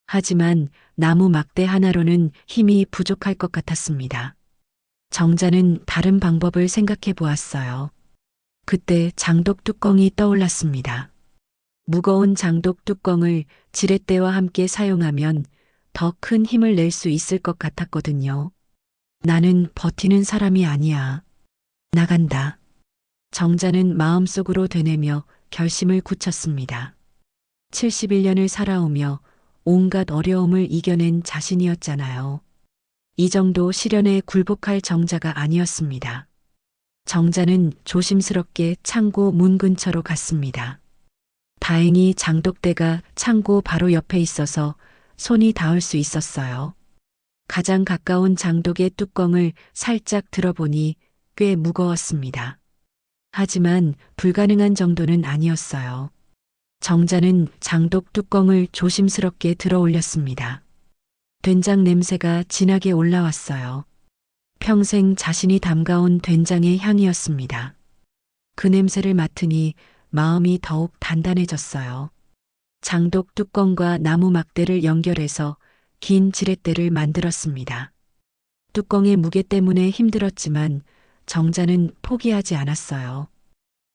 하지만 나무 막대 하나로는 힘이 부족할 것 같았습니다. 정자는 다른 방법을 생각해 보았어요. 그때 장독 뚜껑이 떠올랐습니다. 무거운 장독 뚜껑을 지렛대와 함께 사용하면 더 큰 힘을 낼 수 있을 것 같았거든요. 나는 버티는 사람이 아니야. 나간다. 정자는 마음속으로 되뇌며 결심을 굳혔습니다. 71년을 살아오며 온갖 어려움을 이겨낸 자신이었잖아요. 이 정도 시련에 굴복할 정자가 아니었습니다. 정자는 조심스럽게 창고 문 근처로 갔습니다. 다행히 장독대가 창고 바로 옆에 있어서 손이 닿을 수 있었어요. 가장 가까운 장독의 뚜껑을 살짝 들어보니 꽤 무거웠습니다. 하지만 불가능한 정도는 아니었어요. 정자는 장독 뚜껑을 조심스럽게 들어 올렸습니다. 된장 냄새가 진하게 올라왔어요. 평생 자신이 담가온 된장의 향이었습니다. 그 냄새를 맡으니 마음이 더욱 단단해졌어요. 장독 뚜껑과 나무 막대를 연결해서 긴 지렛대를 만들었습니다. 뚜껑의 무게 때문에 힘들었지만 정자는 포기하지 않았어요.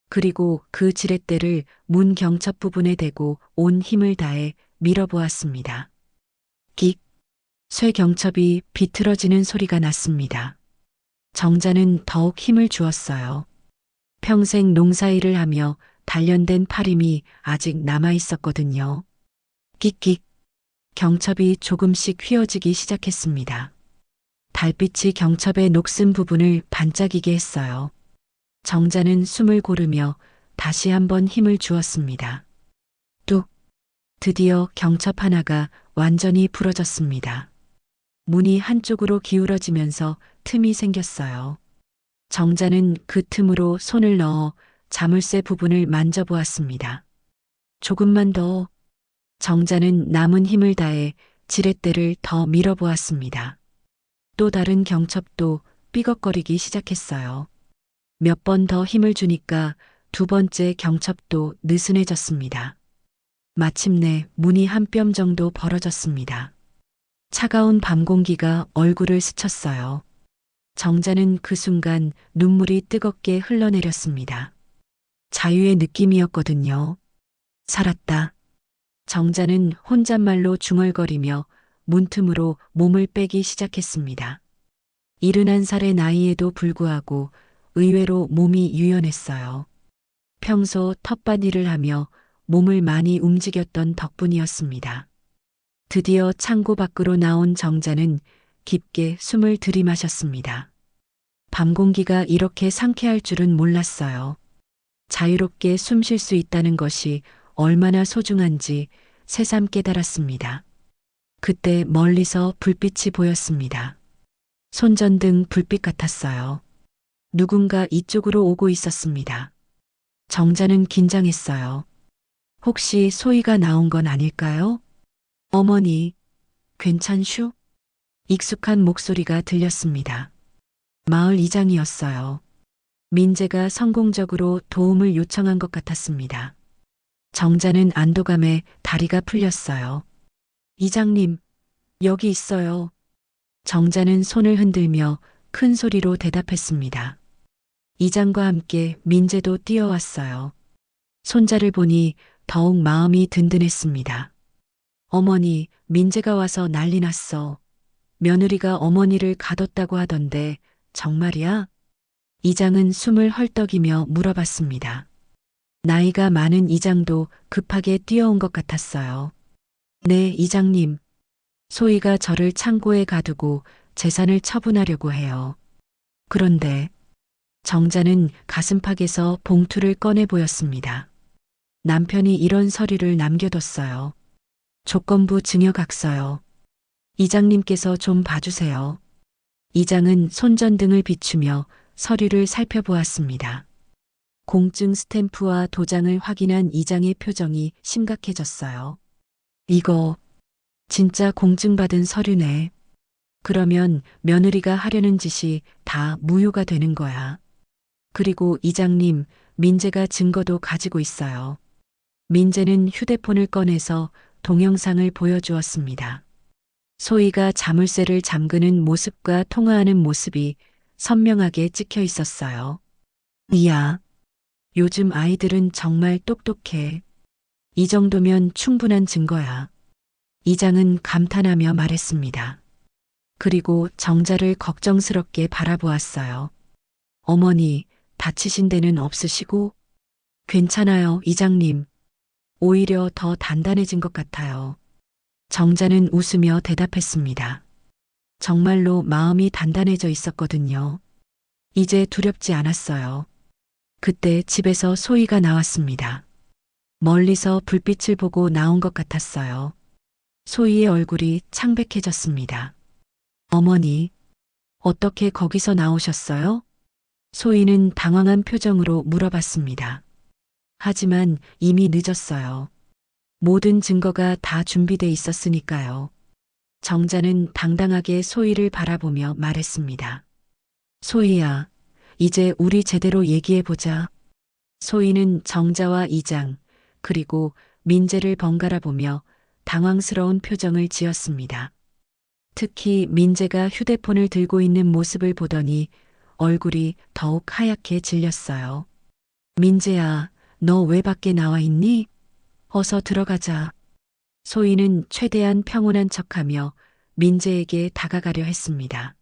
그리고 그 지렛대를 문 경첩 부분에 대고 온 힘을 다해 밀어보았습니다. 긱! 쇠 경첩이 비틀어지는 소리가 났습니다. 정자는 더욱 힘을 주었어요. 평생 농사일을 하며 단련된 팔힘이 아직 남아 있었거든요. 끽끽. 경첩이 조금씩 휘어지기 시작했습니다. 달빛이 경첩의 녹슨 부분을 반짝이게 했어요. 정자는 숨을 고르며 다시 한번 힘을 주었습니다. 뚝! 드디어 경첩 하나가 완전히 부러졌습니다. 문이 한쪽으로 기울어지면서 틈이 생겼어요. 정자는 그 틈으로 손을 넣어 자물쇠 부분을 만져보았습니다. 조금만 더. 정자는 남은 힘을 다해 지렛대를 더 밀어보았습니다. 또 다른 경첩도 삐걱거리기 시작했어요. 몇 번 더 힘을 주니까 두 번째 경첩도 느슨해졌습니다. 마침내 문이 한 뼘 정도 벌어졌습니다. 차가운 밤 공기가 얼굴을 스쳤어요. 정자는 그 순간 눈물이 뜨겁게 흘러내렸습니다. 자유의 느낌이었거든요. 살았다. 정자는 혼잣말로 중얼거리며 문틈으로 몸을 빼기 시작했습니다. 71살의 나이에도 불구하고 의외로 몸이 유연했어요. 평소 텃밭 일을 하며 몸을 많이 움직였던 덕분이었습니다. 드디어 창고 밖으로 나온 정자는 깊게 숨을 들이마셨습니다. 밤 공기가 이렇게 상쾌할 줄은 몰랐어요. 자유롭게 숨 쉴 수 있다는 것이 얼마나 소중한지 새삼 깨달았습니다. 그때 멀리서 불빛이 보였습니다. 손전등 불빛 같았어요. 누군가 이쪽으로 오고 있었습니다. 정자는 긴장했어요. 혹시 소희가 나온 건 아닐까요? 어머니, 괜찮슈? 익숙한 목소리가 들렸습니다. 마을 이장이었어요. 민재가 성공적으로 도움을 요청한 것 같았습니다. 정자는 안도감에 다리가 풀렸어요. 이장님, 여기 있어요. 정자는 손을 흔들며 큰 소리로 대답했습니다. 이장과 함께 민재도 뛰어왔어요. 손자를 보니 더욱 마음이 든든했습니다. 어머니, 민재가 와서 난리 났어. 며느리가 어머니를 가뒀다고 하던데 정말이야? 이장은 숨을 헐떡이며 물어봤습니다. 나이가 많은 이장도 급하게 뛰어온 것 같았어요. 네, 이장님. 소희가 저를 창고에 가두고 재산을 처분하려고 해요. 그런데 정자는 가슴팍에서 봉투를 꺼내 보였습니다. 남편이 이런 서류를 남겨뒀어요. 조건부 증여각서요. 이장님께서 좀 봐주세요. 이장은 손전등을 비추며 서류를 살펴보았습니다. 공증 스탬프와 도장을 확인한 이장의 표정이 심각해졌어요. 이거 진짜 공증받은 서류네. 그러면 며느리가 하려는 짓이 다 무효가 되는 거야. 그리고 이장님, 민재가 증거도 가지고 있어요. 민재는 휴대폰을 꺼내서 동영상을 보여주었습니다. 소희가 자물쇠를 잠그는 모습과 통화하는 모습이 선명하게 찍혀 있었어요. 이야, 요즘 아이들은 정말 똑똑해. 이 정도면 충분한 증거야. 이장은 감탄하며 말했습니다. 그리고 정자를 걱정스럽게 바라보았어요. 어머니, 다치신 데는 없으시고? 괜찮아요, 이장님. 오히려 더 단단해진 것 같아요. 정자는 웃으며 대답했습니다. 정말로 마음이 단단해져 있었거든요. 이제 두렵지 않았어요. 그때 집에서 소희가 나왔습니다. 멀리서 불빛을 보고 나온 것 같았어요. 소희의 얼굴이 창백해졌습니다. 어머니, 어떻게 거기서 나오셨어요? 소희는 당황한 표정으로 물어봤습니다. 하지만 이미 늦었어요. 모든 증거가 다 준비돼 있었으니까요. 정자는 당당하게 소희를 바라보며 말했습니다. 소희야, 이제 우리 제대로 얘기해보자. 소희는 정자와 이장, 그리고 민재를 번갈아 보며 당황스러운 표정을 지었습니다. 특히 민재가 휴대폰을 들고 있는 모습을 보더니 얼굴이 더욱 하얗게 질렸어요. 민재야, 너 왜 밖에 나와 있니? 어서 들어가자. 소희는 최대한 평온한 척하며 민재에게 다가가려 했습니다.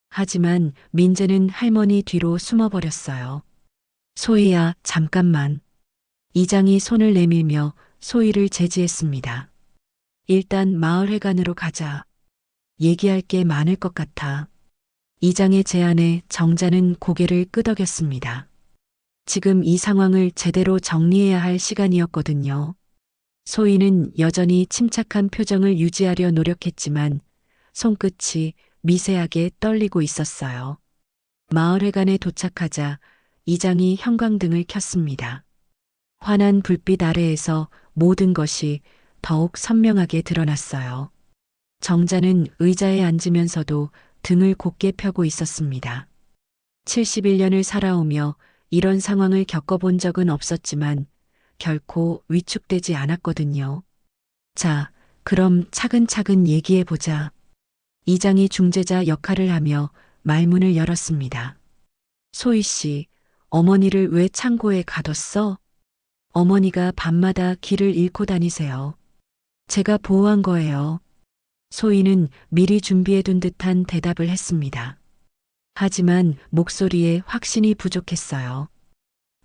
하지만 민재는 할머니 뒤로 숨어버렸어요. 소희야, 잠깐만. 이장이 손을 내밀며 소희를 제지했습니다. 일단 마을회관으로 가자. 얘기할 게 많을 것 같아. 이장의 제안에 정자는 고개를 끄덕였습니다. 지금 이 상황을 제대로 정리해야 할 시간이었거든요. 소희는 여전히 침착한 표정을 유지하려 노력했지만 손끝이 미세하게 떨리고 있었어요. 마을회관에 도착하자 이장이 형광등을 켰습니다. 환한 불빛 아래에서 모든 것이 더욱 선명하게 드러났어요. 정자는 의자에 앉으면서도 등을 곧게 펴고 있었습니다. 71년을 살아오며 이런 상황을 겪어본 적은 없었지만 결코 위축되지 않았거든요. 자, 그럼 차근차근 얘기해보자. 이장이 중재자 역할을 하며 말문을 열었습니다. 소희 씨, 어머니를 왜 창고에 가뒀어? 어머니가 밤마다 길을 잃고 다니세요. 제가 보호한 거예요. 소희는 미리 준비해둔 듯한 대답을 했습니다. 하지만 목소리에 확신이 부족했어요.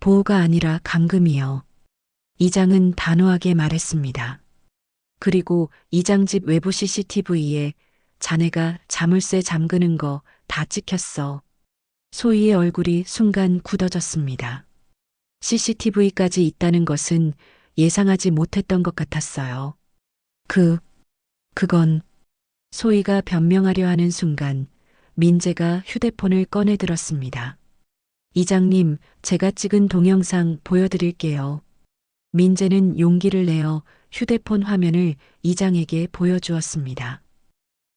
보호가 아니라 감금이요. 이장은 단호하게 말했습니다. 그리고 이장 집 외부 CCTV에 자네가 자물쇠 잠그는 거 다 찍혔어. 소희의 얼굴이 순간 굳어졌습니다. CCTV까지 있다는 것은 예상하지 못했던 것 같았어요. 그건 소희가 변명하려 하는 순간 민재가 휴대폰을 꺼내 들었습니다. 이장님, 제가 찍은 동영상 보여드릴게요. 민재는 용기를 내어 휴대폰 화면을 이장에게 보여주었습니다.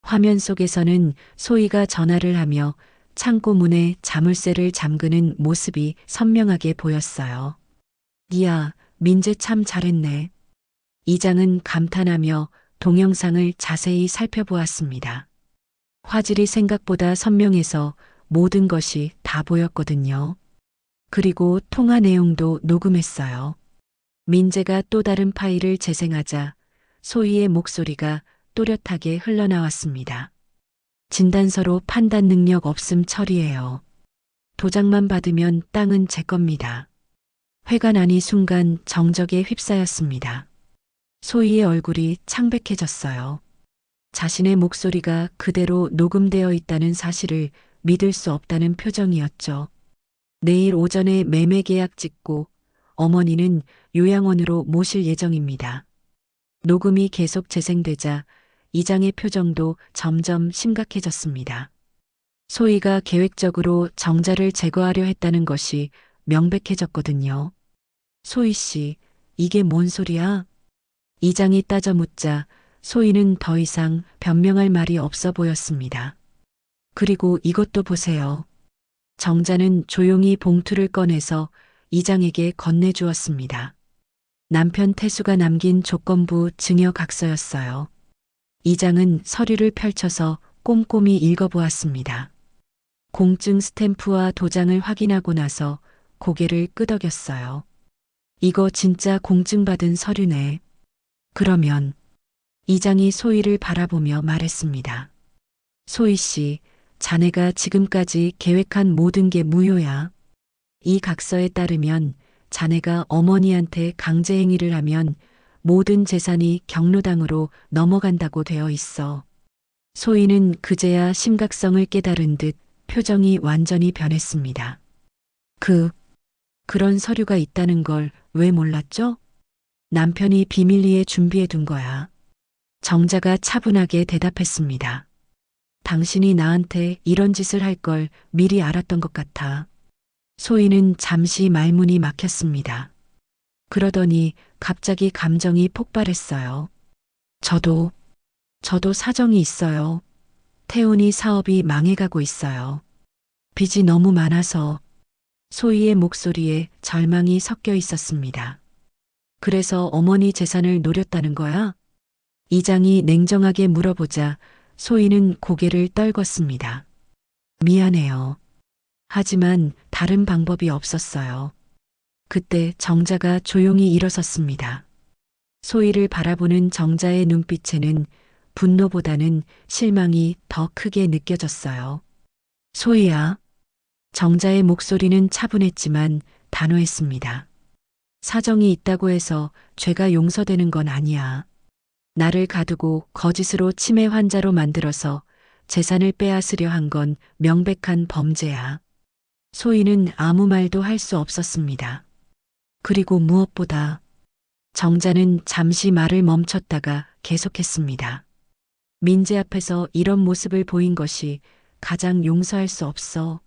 화면 속에서는 소희가 전화를 하며 창고 문에 자물쇠를 잠그는 모습이 선명하게 보였어요. 이야, 민재 참 잘했네. 이장은 감탄하며 동영상을 자세히 살펴보았습니다. 화질이 생각보다 선명해서 모든 것이 다 보였거든요. 그리고 통화 내용도 녹음했어요. 민재가 또 다른 파일을 재생하자 소희의 목소리가 또렷하게 흘러나왔습니다. 진단서로 판단 능력 없음 처리해요. 도장만 받으면 땅은 제 겁니다. 회관 안이 순간 정적에 휩싸였습니다. 소희의 얼굴이 창백해졌어요. 자신의 목소리가 그대로 녹음되어 있다는 사실을 믿을 수 없다는 표정이었죠. 내일 오전에 매매 계약 찍고 어머니는 요양원으로 모실 예정입니다. 녹음이 계속 재생되자 이장의 표정도 점점 심각해졌습니다. 소희가 계획적으로 정자를 제거하려 했다는 것이 명백해졌거든요. 소희 씨, 이게 뭔 소리야? 이장이 따져 묻자 소희는 더 이상 변명할 말이 없어 보였습니다. 그리고 이것도 보세요. 정자는 조용히 봉투를 꺼내서 이장에게 건네주었습니다. 남편 태수가 남긴 조건부 증여각서였어요. 이장은 서류를 펼쳐서 꼼꼼히 읽어보았습니다. 공증 스탬프와 도장을 확인하고 나서 고개를 끄덕였어요. 이거 진짜 공증받은 서류네. 그러면 이장이 소희를 바라보며 말했습니다. 소희 씨, 자네가 지금까지 계획한 모든 게 무효야. 이 각서에 따르면 자네가 어머니한테 강제행위를 하면 모든 재산이 경로당으로 넘어간다고 되어 있어. 소희는 그제야 심각성을 깨달은 듯 표정이 완전히 변했습니다. 그런 서류가 있다는 걸 왜 몰랐죠? 남편이 비밀리에 준비해 둔 거야. 정자가 차분하게 대답했습니다. 당신이 나한테 이런 짓을 할 걸 미리 알았던 것 같아. 소희는 잠시 말문이 막혔습니다. 그러더니 갑자기 감정이 폭발했어요. 저도 사정이 있어요. 태훈이 사업이 망해가고 있어요. 빚이 너무 많아서. 소희의 목소리에 절망이 섞여 있었습니다. 그래서 어머니 재산을 노렸다는 거야? 이장이 냉정하게 물어보자 소희는 고개를 떨궜습니다. 미안해요. 하지만 다른 방법이 없었어요. 그때 정자가 조용히 일어섰습니다. 소희를 바라보는 정자의 눈빛에는 분노보다는 실망이 더 크게 느껴졌어요. 소희야. 정자의 목소리는 차분했지만 단호했습니다. 사정이 있다고 해서 죄가 용서되는 건 아니야. 나를 가두고 거짓으로 치매 환자로 만들어서 재산을 빼앗으려 한 건 명백한 범죄야. 소희는 아무 말도 할 수 없었습니다. 그리고 무엇보다 정자는 잠시 말을 멈췄다가 계속했습니다. 민재 앞에서 이런 모습을 보인 것이 가장 용서할 수 없어.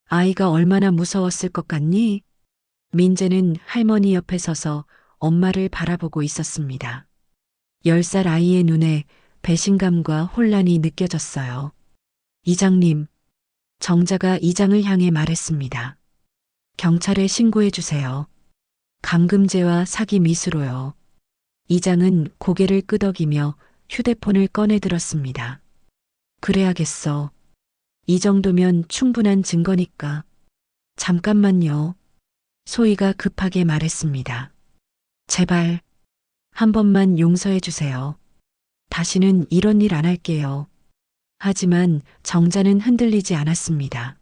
아이가 얼마나 무서웠을 것 같니? 민재는 할머니 옆에 서서 엄마를 바라보고 있었습니다. 10살 아이의 눈에 배신감과 혼란이 느껴졌어요. 이장님, 정자가 이장을 향해 말했습니다. 경찰에 신고해 주세요. 감금죄와 사기 미수로요. 이장은 고개를 끄덕이며 휴대폰을 꺼내 들었습니다. 그래야겠어. 이 정도면 충분한 증거니까. 잠깐만요. 소희가 급하게 말했습니다. 제발, 한 번만 용서해 주세요. 다시는 이런 일 안 할게요. 하지만 정자는 흔들리지 않았습니다.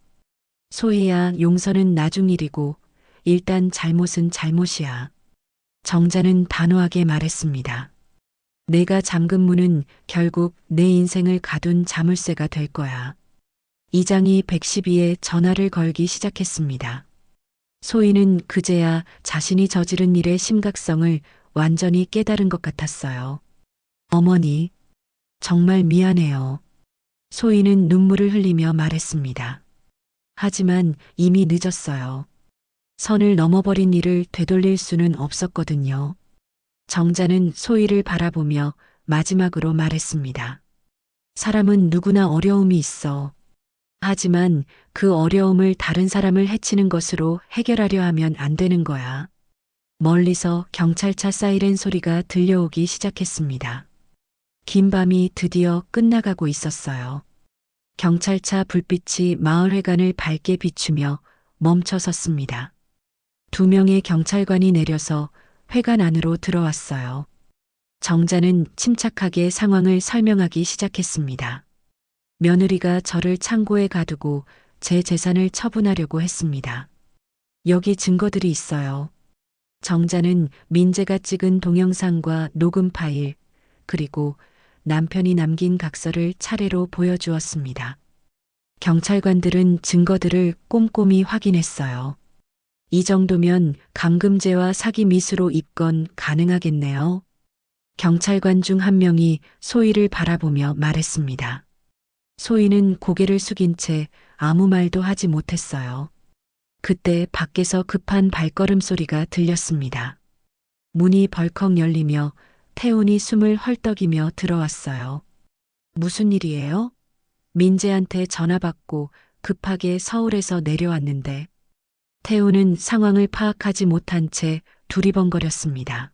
소희야, 용서는 나중 일이고 일단 잘못은 잘못이야. 정자는 단호하게 말했습니다. 내가 잠근 문은 결국 내 인생을 가둔 자물쇠가 될 거야. 이장이 112에 전화를 걸기 시작했습니다. 소희는 그제야 자신이 저지른 일의 심각성을 완전히 깨달은 것 같았어요. 어머니, 정말 미안해요. 소희는 눈물을 흘리며 말했습니다. 하지만 이미 늦었어요. 선을 넘어버린 일을 되돌릴 수는 없었거든요. 정자는 소희를 바라보며 마지막으로 말했습니다. 사람은 누구나 어려움이 있어. 하지만 그 어려움을 다른 사람을 해치는 것으로 해결하려 하면 안 되는 거야. 멀리서 경찰차 사이렌 소리가 들려오기 시작했습니다. 긴 밤이 드디어 끝나가고 있었어요. 경찰차 불빛이 마을회관을 밝게 비추며 멈춰 섰습니다. 2명의 경찰관이 내려서 회관 안으로 들어왔어요. 정자는 침착하게 상황을 설명하기 시작했습니다. 며느리가 저를 창고에 가두고 제 재산을 처분하려고 했습니다. 여기 증거들이 있어요. 정자는 민재가 찍은 동영상과 녹음 파일, 그리고 남편이 남긴 각서를 차례로 보여주었습니다. 경찰관들은 증거들을 꼼꼼히 확인했어요. 이 정도면 감금죄와 사기 미수로 입건 가능하겠네요. 경찰관 중 한 명이 소희를 바라보며 말했습니다. 소희는 고개를 숙인 채 아무 말도 하지 못했어요. 그때 밖에서 급한 발걸음 소리가 들렸습니다. 문이 벌컥 열리며 태훈이 숨을 헐떡이며 들어왔어요. 무슨 일이에요? 민재한테 전화 받고 급하게 서울에서 내려왔는데 태훈은 상황을 파악하지 못한 채 두리번거렸습니다.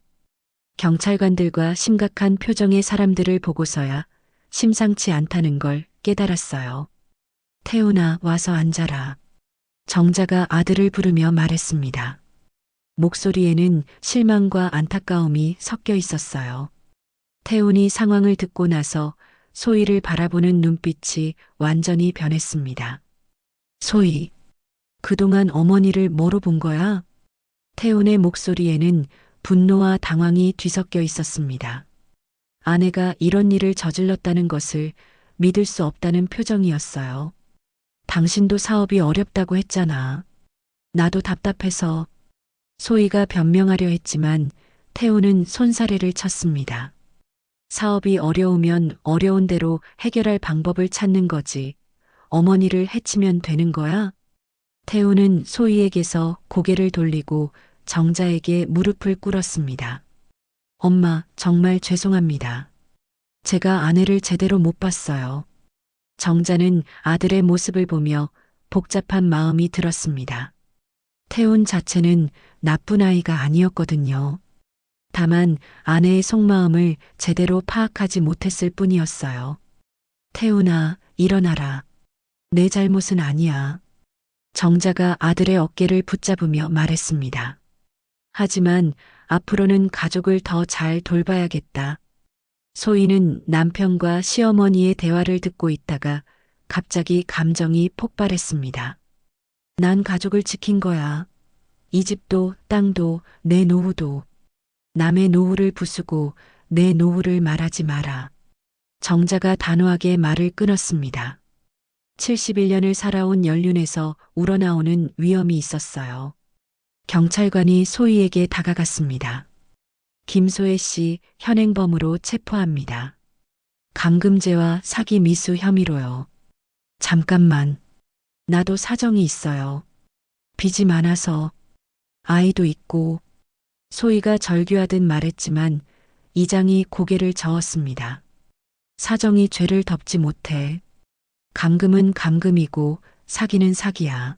경찰관들과 심각한 표정의 사람들을 보고서야 심상치 않다는 걸 깨달았어요. 태훈아, 와서 앉아라. 정자가 아들을 부르며 말했습니다. 목소리에는 실망과 안타까움이 섞여 있었어요. 태훈이 상황을 듣고 나서 소희를 바라보는 눈빛이 완전히 변했습니다. 소희, 그동안 어머니를 뭐로 본 거야? 태훈의 목소리에는 분노와 당황이 뒤섞여 있었습니다. 아내가 이런 일을 저질렀다는 것을 믿을 수 없다는 표정이었어요. 당신도 사업이 어렵다고 했잖아. 나도 답답해서. 소희가 변명하려 했지만 태훈은 손사래를 쳤습니다. 사업이 어려우면 어려운 대로 해결할 방법을 찾는 거지. 어머니를 해치면 되는 거야? 태훈은 소희에게서 고개를 돌리고 정자에게 무릎을 꿇었습니다. 엄마, 정말 죄송합니다. 제가 아내를 제대로 못 봤어요. 정자는 아들의 모습을 보며 복잡한 마음이 들었습니다. 태훈 자체는 나쁜 아이가 아니었거든요. 다만 아내의 속마음을 제대로 파악하지 못했을 뿐이었어요. 태훈아, 일어나라. 내 잘못은 아니야. 정자가 아들의 어깨를 붙잡으며 말했습니다. 하지만 앞으로는 가족을 더 잘 돌봐야겠다. 소희는 남편과 시어머니의 대화를 듣고 있다가 갑자기 감정이 폭발했습니다. 난 가족을 지킨 거야. 이 집도 땅도 내 노후도. 남의 노후를 부수고 내 노후를 말하지 마라. 정자가 단호하게 말을 끊었습니다. 71년을 살아온 연륜에서 우러나오는 위험이 있었어요. 경찰관이 소희에게 다가갔습니다. 김소혜 씨 현행범으로 체포합니다. 감금죄와 사기 미수 혐의로요. 잠깐만. 나도 사정이 있어요. 빚이 많아서. 아이도 있고. 소희가 절규하듯 말했지만 이장이 고개를 저었습니다. 사정이 죄를 덮지 못해. 감금은 감금이고 사기는 사기야.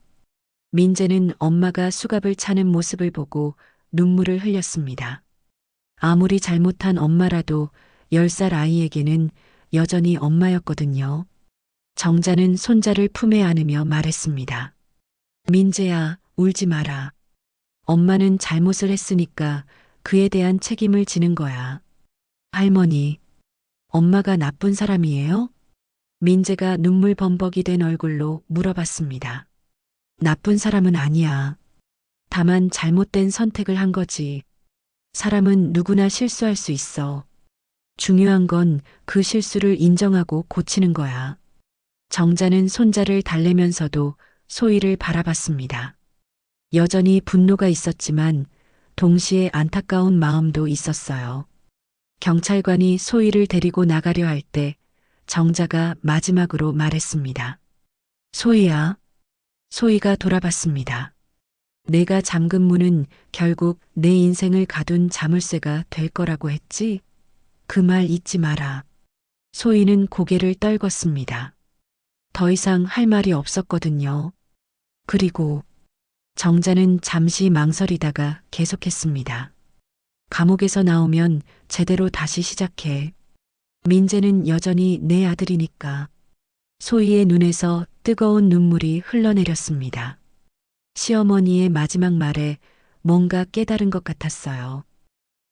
민재는 엄마가 수갑을 차는 모습을 보고 눈물을 흘렸습니다. 아무리 잘못한 엄마라도 10살 아이에게는 여전히 엄마였거든요. 정자는 손자를 품에 안으며 말했습니다. 민재야, 울지 마라. 엄마는 잘못을 했으니까 그에 대한 책임을 지는 거야. 할머니, 엄마가 나쁜 사람이에요? 민재가 눈물 범벅이 된 얼굴로 물어봤습니다. 나쁜 사람은 아니야. 다만 잘못된 선택을 한 거지. 사람은 누구나 실수할 수 있어. 중요한 건 그 실수를 인정하고 고치는 거야. 정자는 손자를 달래면서도 소희를 바라봤습니다. 여전히 분노가 있었지만 동시에 안타까운 마음도 있었어요. 경찰관이 소희를 데리고 나가려 할 때 정자가 마지막으로 말했습니다. 소희야. 소희가 돌아봤습니다. 내가 잠근 문은 결국 내 인생을 가둔 자물쇠가 될 거라고 했지? 그 말 잊지 마라. 소희는 고개를 떨궜습니다. 더 이상 할 말이 없었거든요. 그리고 정자는 잠시 망설이다가 계속했습니다. 감옥에서 나오면 제대로 다시 시작해. 민재는 여전히 내 아들이니까. 소희의 눈에서 뜨거운 눈물이 흘러내렸습니다. 시어머니의 마지막 말에 뭔가 깨달은 것 같았어요.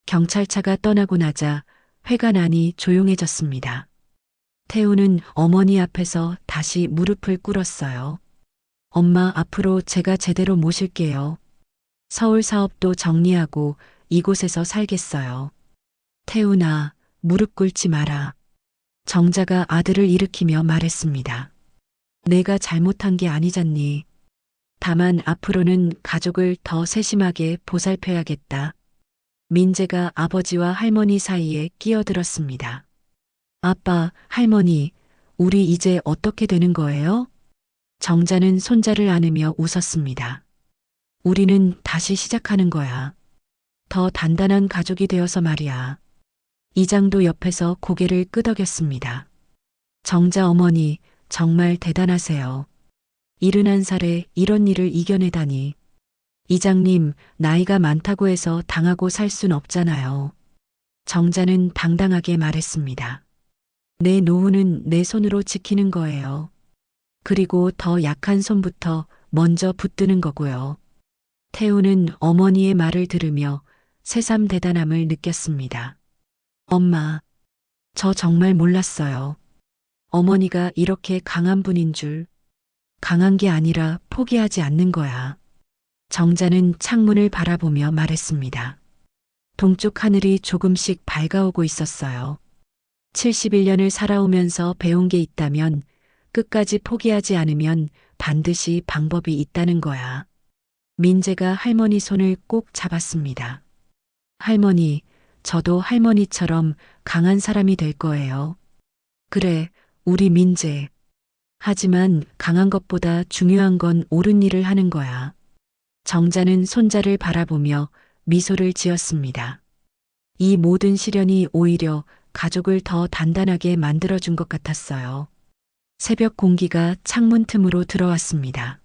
경찰차가 떠나고 나자 회관안이 조용해졌습니다. 태우는 어머니 앞에서 다시 무릎을 꿇었어요. 엄마, 앞으로 제가 제대로 모실게요. 서울 사업도 정리하고 이곳에서 살겠어요. 태훈아, 무릎 꿇지 마라. 정자가 아들을 일으키며 말했습니다. 내가 잘못한 게 아니잖니. 다만 앞으로는 가족을 더 세심하게 보살펴야겠다. 민재가 아버지와 할머니 사이에 끼어들었습니다. 아빠, 할머니, 우리 이제 어떻게 되는 거예요? 정자는 손자를 안으며 웃었습니다. 우리는 다시 시작하는 거야. 더 단단한 가족이 되어서 말이야. 이장도 옆에서 고개를 끄덕였습니다. 정자 어머니, 정말 대단하세요. 71살에 이런 일을 이겨내다니. 이장님, 나이가 많다고 해서 당하고 살 순 없잖아요. 정자는 당당하게 말했습니다. 내 노후는 내 손으로 지키는 거예요. 그리고 더 약한 손부터 먼저 붙드는 거고요. 태우는 어머니의 말을 들으며 새삼 대단함을 느꼈습니다. 엄마, 저 정말 몰랐어요. 어머니가 이렇게 강한 분인 줄. 강한 게 아니라 포기하지 않는 거야. 정자는 창문을 바라보며 말했습니다. 동쪽 하늘이 조금씩 밝아오고 있었어요. 71년을 살아오면서 배운 게 있다면 끝까지 포기하지 않으면 반드시 방법이 있다는 거야. 민재가 할머니 손을 꼭 잡았습니다. 할머니, 저도 할머니처럼 강한 사람이 될 거예요. 그래, 우리 민재. 하지만 강한 것보다 중요한 건 옳은 일을 하는 거야. 정자는 손자를 바라보며 미소를 지었습니다. 이 모든 시련이 오히려 가족을 더 단단하게 만들어준 것 같았어요. 새벽 공기가 창문 틈으로 들어왔습니다.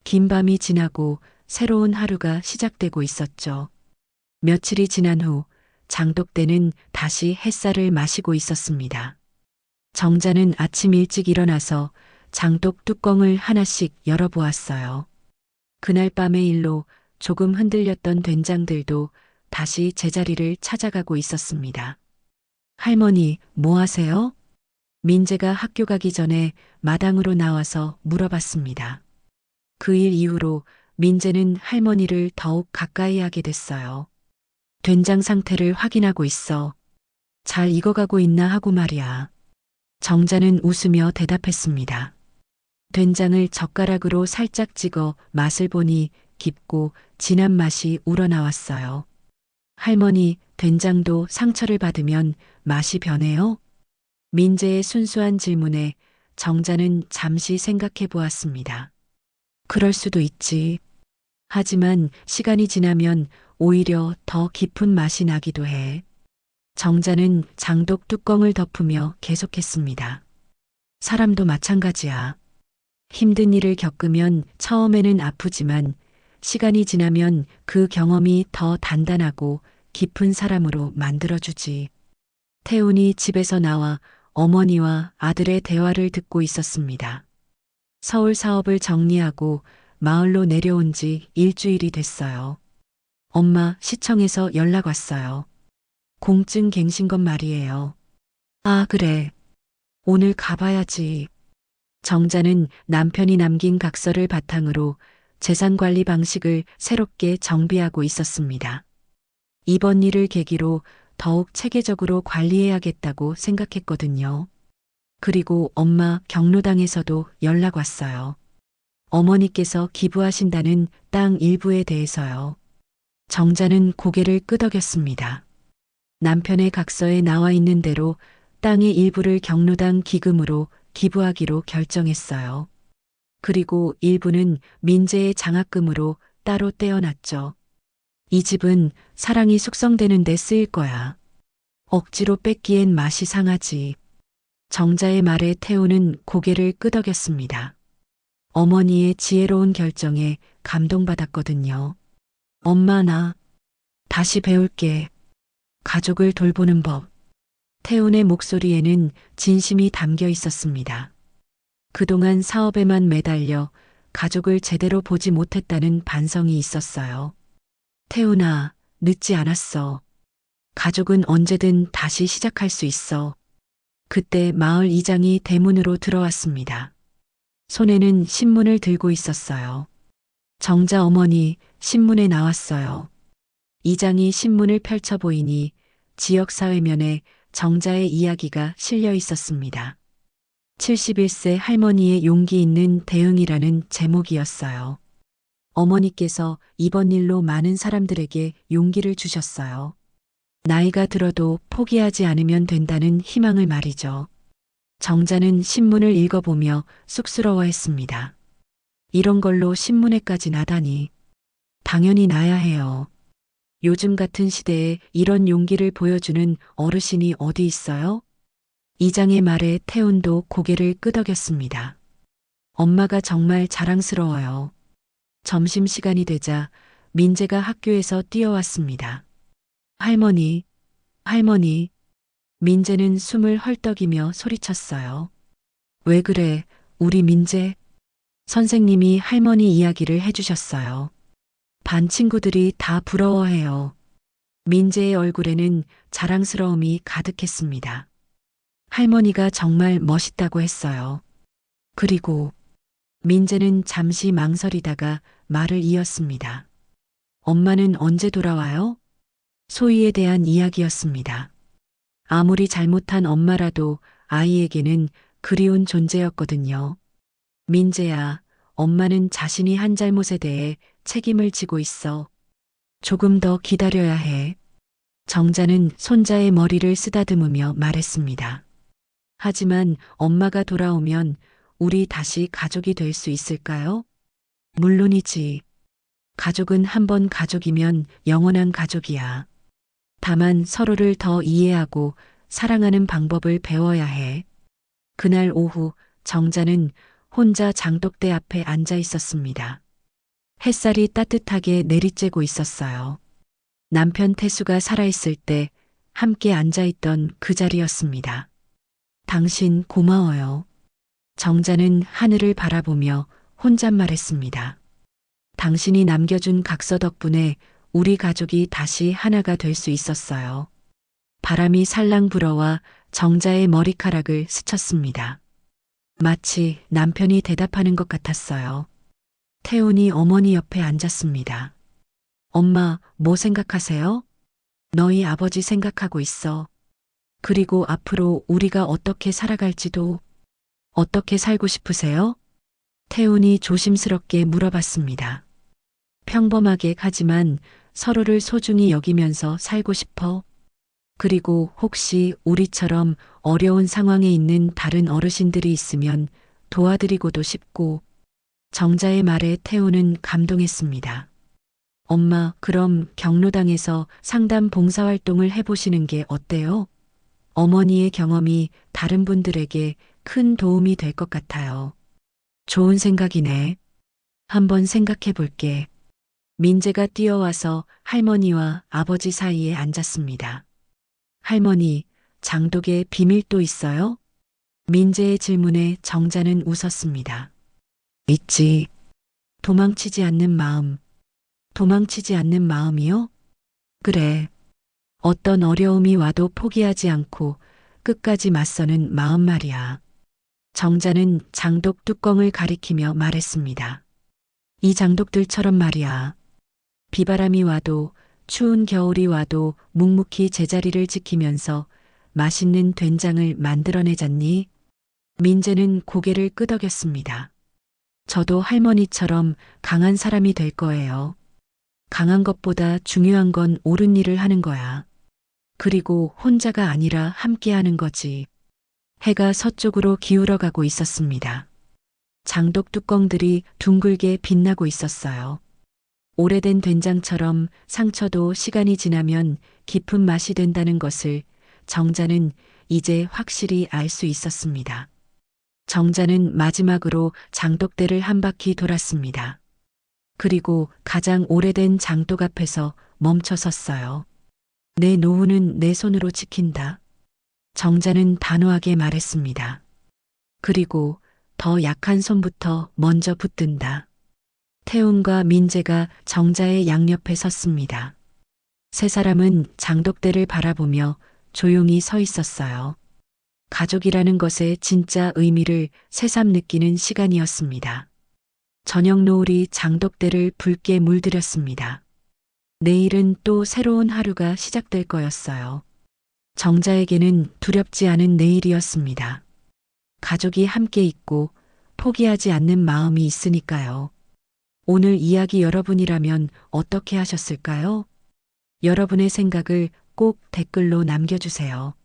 긴 밤이 지나고 새로운 하루가 시작되고 있었죠. 며칠이 지난 후 장독대는 다시 햇살을 마시고 있었습니다. 정자는 아침 일찍 일어나서 장독 뚜껑을 하나씩 열어보았어요. 그날 밤의 일로 조금 흔들렸던 된장들도 다시 제자리를 찾아가고 있었습니다. 할머니, 뭐 하세요? 민재가 학교 가기 전에 마당으로 나와서 물어봤습니다. 그 일 이후로 민재는 할머니를 더욱 가까이 하게 됐어요. 된장 상태를 확인하고 있어. 잘 익어가고 있나 하고 말이야. 정자는 웃으며 대답했습니다. 된장을 젓가락으로 살짝 찍어 맛을 보니 깊고 진한 맛이 우러나왔어요. 할머니, 된장도 상처를 받으면 맛이 변해요? 민재의 순수한 질문에 정자는 잠시 생각해 보았습니다. 그럴 수도 있지. 하지만 시간이 지나면 오히려 더 깊은 맛이 나기도 해. 정자는 장독 뚜껑을 덮으며 계속했습니다. 사람도 마찬가지야. 힘든 일을 겪으면 처음에는 아프지만 시간이 지나면 그 경험이 더 단단하고 깊은 사람으로 만들어주지. 태훈이 집에서 나와 어머니와 아들의 대화를 듣고 있었습니다. 서울 사업을 정리하고 마을로 내려온 지 일주일이 됐어요. 엄마, 시청에서 연락 왔어요. 공증 갱신 것 말이에요. 아, 그래. 오늘 가봐야지. 정자는 남편이 남긴 각서를 바탕으로 재산 관리 방식을 새롭게 정비하고 있었습니다. 이번 일을 계기로 더욱 체계적으로 관리해야겠다고 생각했거든요. 그리고 엄마 경로당에서도 연락 왔어요. 어머니께서 기부하신다는 땅 일부에 대해서요. 정자는 고개를 끄덕였습니다. 남편의 각서에 나와 있는 대로 땅의 일부를 경로당 기금으로 기부하기로 결정했어요. 그리고 일부는 민재의 장학금으로 따로 떼어놨죠. 이 집은 사랑이 숙성되는 데 쓰일 거야. 억지로 뺏기엔 맛이 상하지. 정자의 말에 태우는 고개를 끄덕였습니다. 어머니의 지혜로운 결정에 감동받았거든요. 엄마, 나 다시 배울게. 가족을 돌보는 법. 태훈의 목소리에는 진심이 담겨 있었습니다. 그동안 사업에만 매달려 가족을 제대로 보지 못했다는 반성이 있었어요. 태훈아, 늦지 않았어. 가족은 언제든 다시 시작할 수 있어. 그때 마을 이장이 대문으로 들어왔습니다. 손에는 신문을 들고 있었어요. 정자 어머니, 신문에 나왔어요. 이장이 신문을 펼쳐 보이니 지역사회면에 정자의 이야기가 실려 있었습니다. 71세 할머니의 용기 있는 대응이라는 제목이었어요. 어머니께서 이번 일로 많은 사람들에게 용기를 주셨어요. 나이가 들어도 포기하지 않으면 된다는 희망을 말이죠. 정자는 신문을 읽어보며 쑥스러워했습니다. 이런 걸로 신문에까지 나다니. 당연히 나야 해요. 요즘 같은 시대에 이런 용기를 보여주는 어르신이 어디 있어요? 이장의 말에 태훈도 고개를 끄덕였습니다. 엄마가 정말 자랑스러워요. 점심시간이 되자 민재가 학교에서 뛰어왔습니다. 할머니, 할머니. 민재는 숨을 헐떡이며 소리쳤어요. 왜 그래, 우리 민재? 선생님이 할머니 이야기를 해주셨어요. 반 친구들이 다 부러워해요. 민재의 얼굴에는 자랑스러움이 가득했습니다. 할머니가 정말 멋있다고 했어요. 그리고 민재는 잠시 망설이다가 말을 이었습니다. 엄마는 언제 돌아와요? 소희에 대한 이야기였습니다. 아무리 잘못한 엄마라도 아이에게는 그리운 존재였거든요. 민재야, 엄마는 자신이 한 잘못에 대해 책임을 지고 있어. 조금 더 기다려야 해. 정자는 손자의 머리를 쓰다듬으며 말했습니다. 하지만 엄마가 돌아오면 우리 다시 가족이 될 수 있을까요? 물론이지. 가족은 한 번 가족이면 영원한 가족이야. 다만 서로를 더 이해하고 사랑하는 방법을 배워야 해. 그날 오후 정자는 혼자 장독대 앞에 앉아 있었습니다. 햇살이 따뜻하게 내리쬐고 있었어요. 남편 태수가 살아있을 때 함께 앉아있던 그 자리였습니다. 당신 고마워요. 정자는 하늘을 바라보며 혼잣말했습니다. 당신이 남겨준 각서 덕분에 우리 가족이 다시 하나가 될 수 있었어요. 바람이 살랑 불어와 정자의 머리카락을 스쳤습니다. 마치 남편이 대답하는 것 같았어요. 태훈이 어머니 옆에 앉았습니다. 엄마, 뭐 생각하세요? 너희 아버지 생각하고 있어. 그리고 앞으로 우리가 어떻게 살아갈지도. 어떻게 살고 싶으세요? 태훈이 조심스럽게 물어봤습니다. 평범하게 하지만 서로를 소중히 여기면서 살고 싶어. 그리고 혹시 우리처럼 어려운 상황에 있는 다른 어르신들이 있으면 도와드리고도 싶고. 정자의 말에 태훈은 감동했습니다. 엄마, 그럼 경로당에서 상담 봉사활동을 해보시는 게 어때요? 어머니의 경험이 다른 분들에게 큰 도움이 될 것 같아요. 좋은 생각이네. 한번 생각해 볼게. 민재가 뛰어와서 할머니와 아버지 사이에 앉았습니다. 할머니, 장독에 비밀도 있어요? 민재의 질문에 정자는 웃었습니다. 있지. 도망치지 않는 마음. 도망치지 않는 마음이요? 그래. 어떤 어려움이 와도 포기하지 않고 끝까지 맞서는 마음 말이야. 정자는 장독 뚜껑을 가리키며 말했습니다. 이 장독들처럼 말이야. 비바람이 와도 추운 겨울이 와도 묵묵히 제자리를 지키면서 맛있는 된장을 만들어내잖니. 민재는 고개를 끄덕였습니다. 저도 할머니처럼 강한 사람이 될 거예요. 강한 것보다 중요한 건 옳은 일을 하는 거야. 그리고 혼자가 아니라 함께 하는 거지. 해가 서쪽으로 기울어가고 있었습니다. 장독 뚜껑들이 둥글게 빛나고 있었어요. 오래된 된장처럼 상처도 시간이 지나면 깊은 맛이 된다는 것을 정자는 이제 확실히 알 수 있었습니다. 정자는 마지막으로 장독대를 한 바퀴 돌았습니다. 그리고 가장 오래된 장독 앞에서 멈춰 섰어요. 내 노후는 내 손으로 지킨다. 정자는 단호하게 말했습니다. 그리고 더 약한 손부터 먼저 붙든다. 태훈과 민재가 정자의 양옆에 섰습니다. 세 사람은 장독대를 바라보며 조용히 서 있었어요. 가족이라는 것의 진짜 의미를 새삼 느끼는 시간이었습니다. 저녁 노을이 장독대를 붉게 물들였습니다. 내일은 또 새로운 하루가 시작될 거였어요. 정자에게는 두렵지 않은 내일이었습니다. 가족이 함께 있고 포기하지 않는 마음이 있으니까요. 오늘 이야기 여러분이라면 어떻게 하셨을까요? 여러분의 생각을 꼭 댓글로 남겨주세요.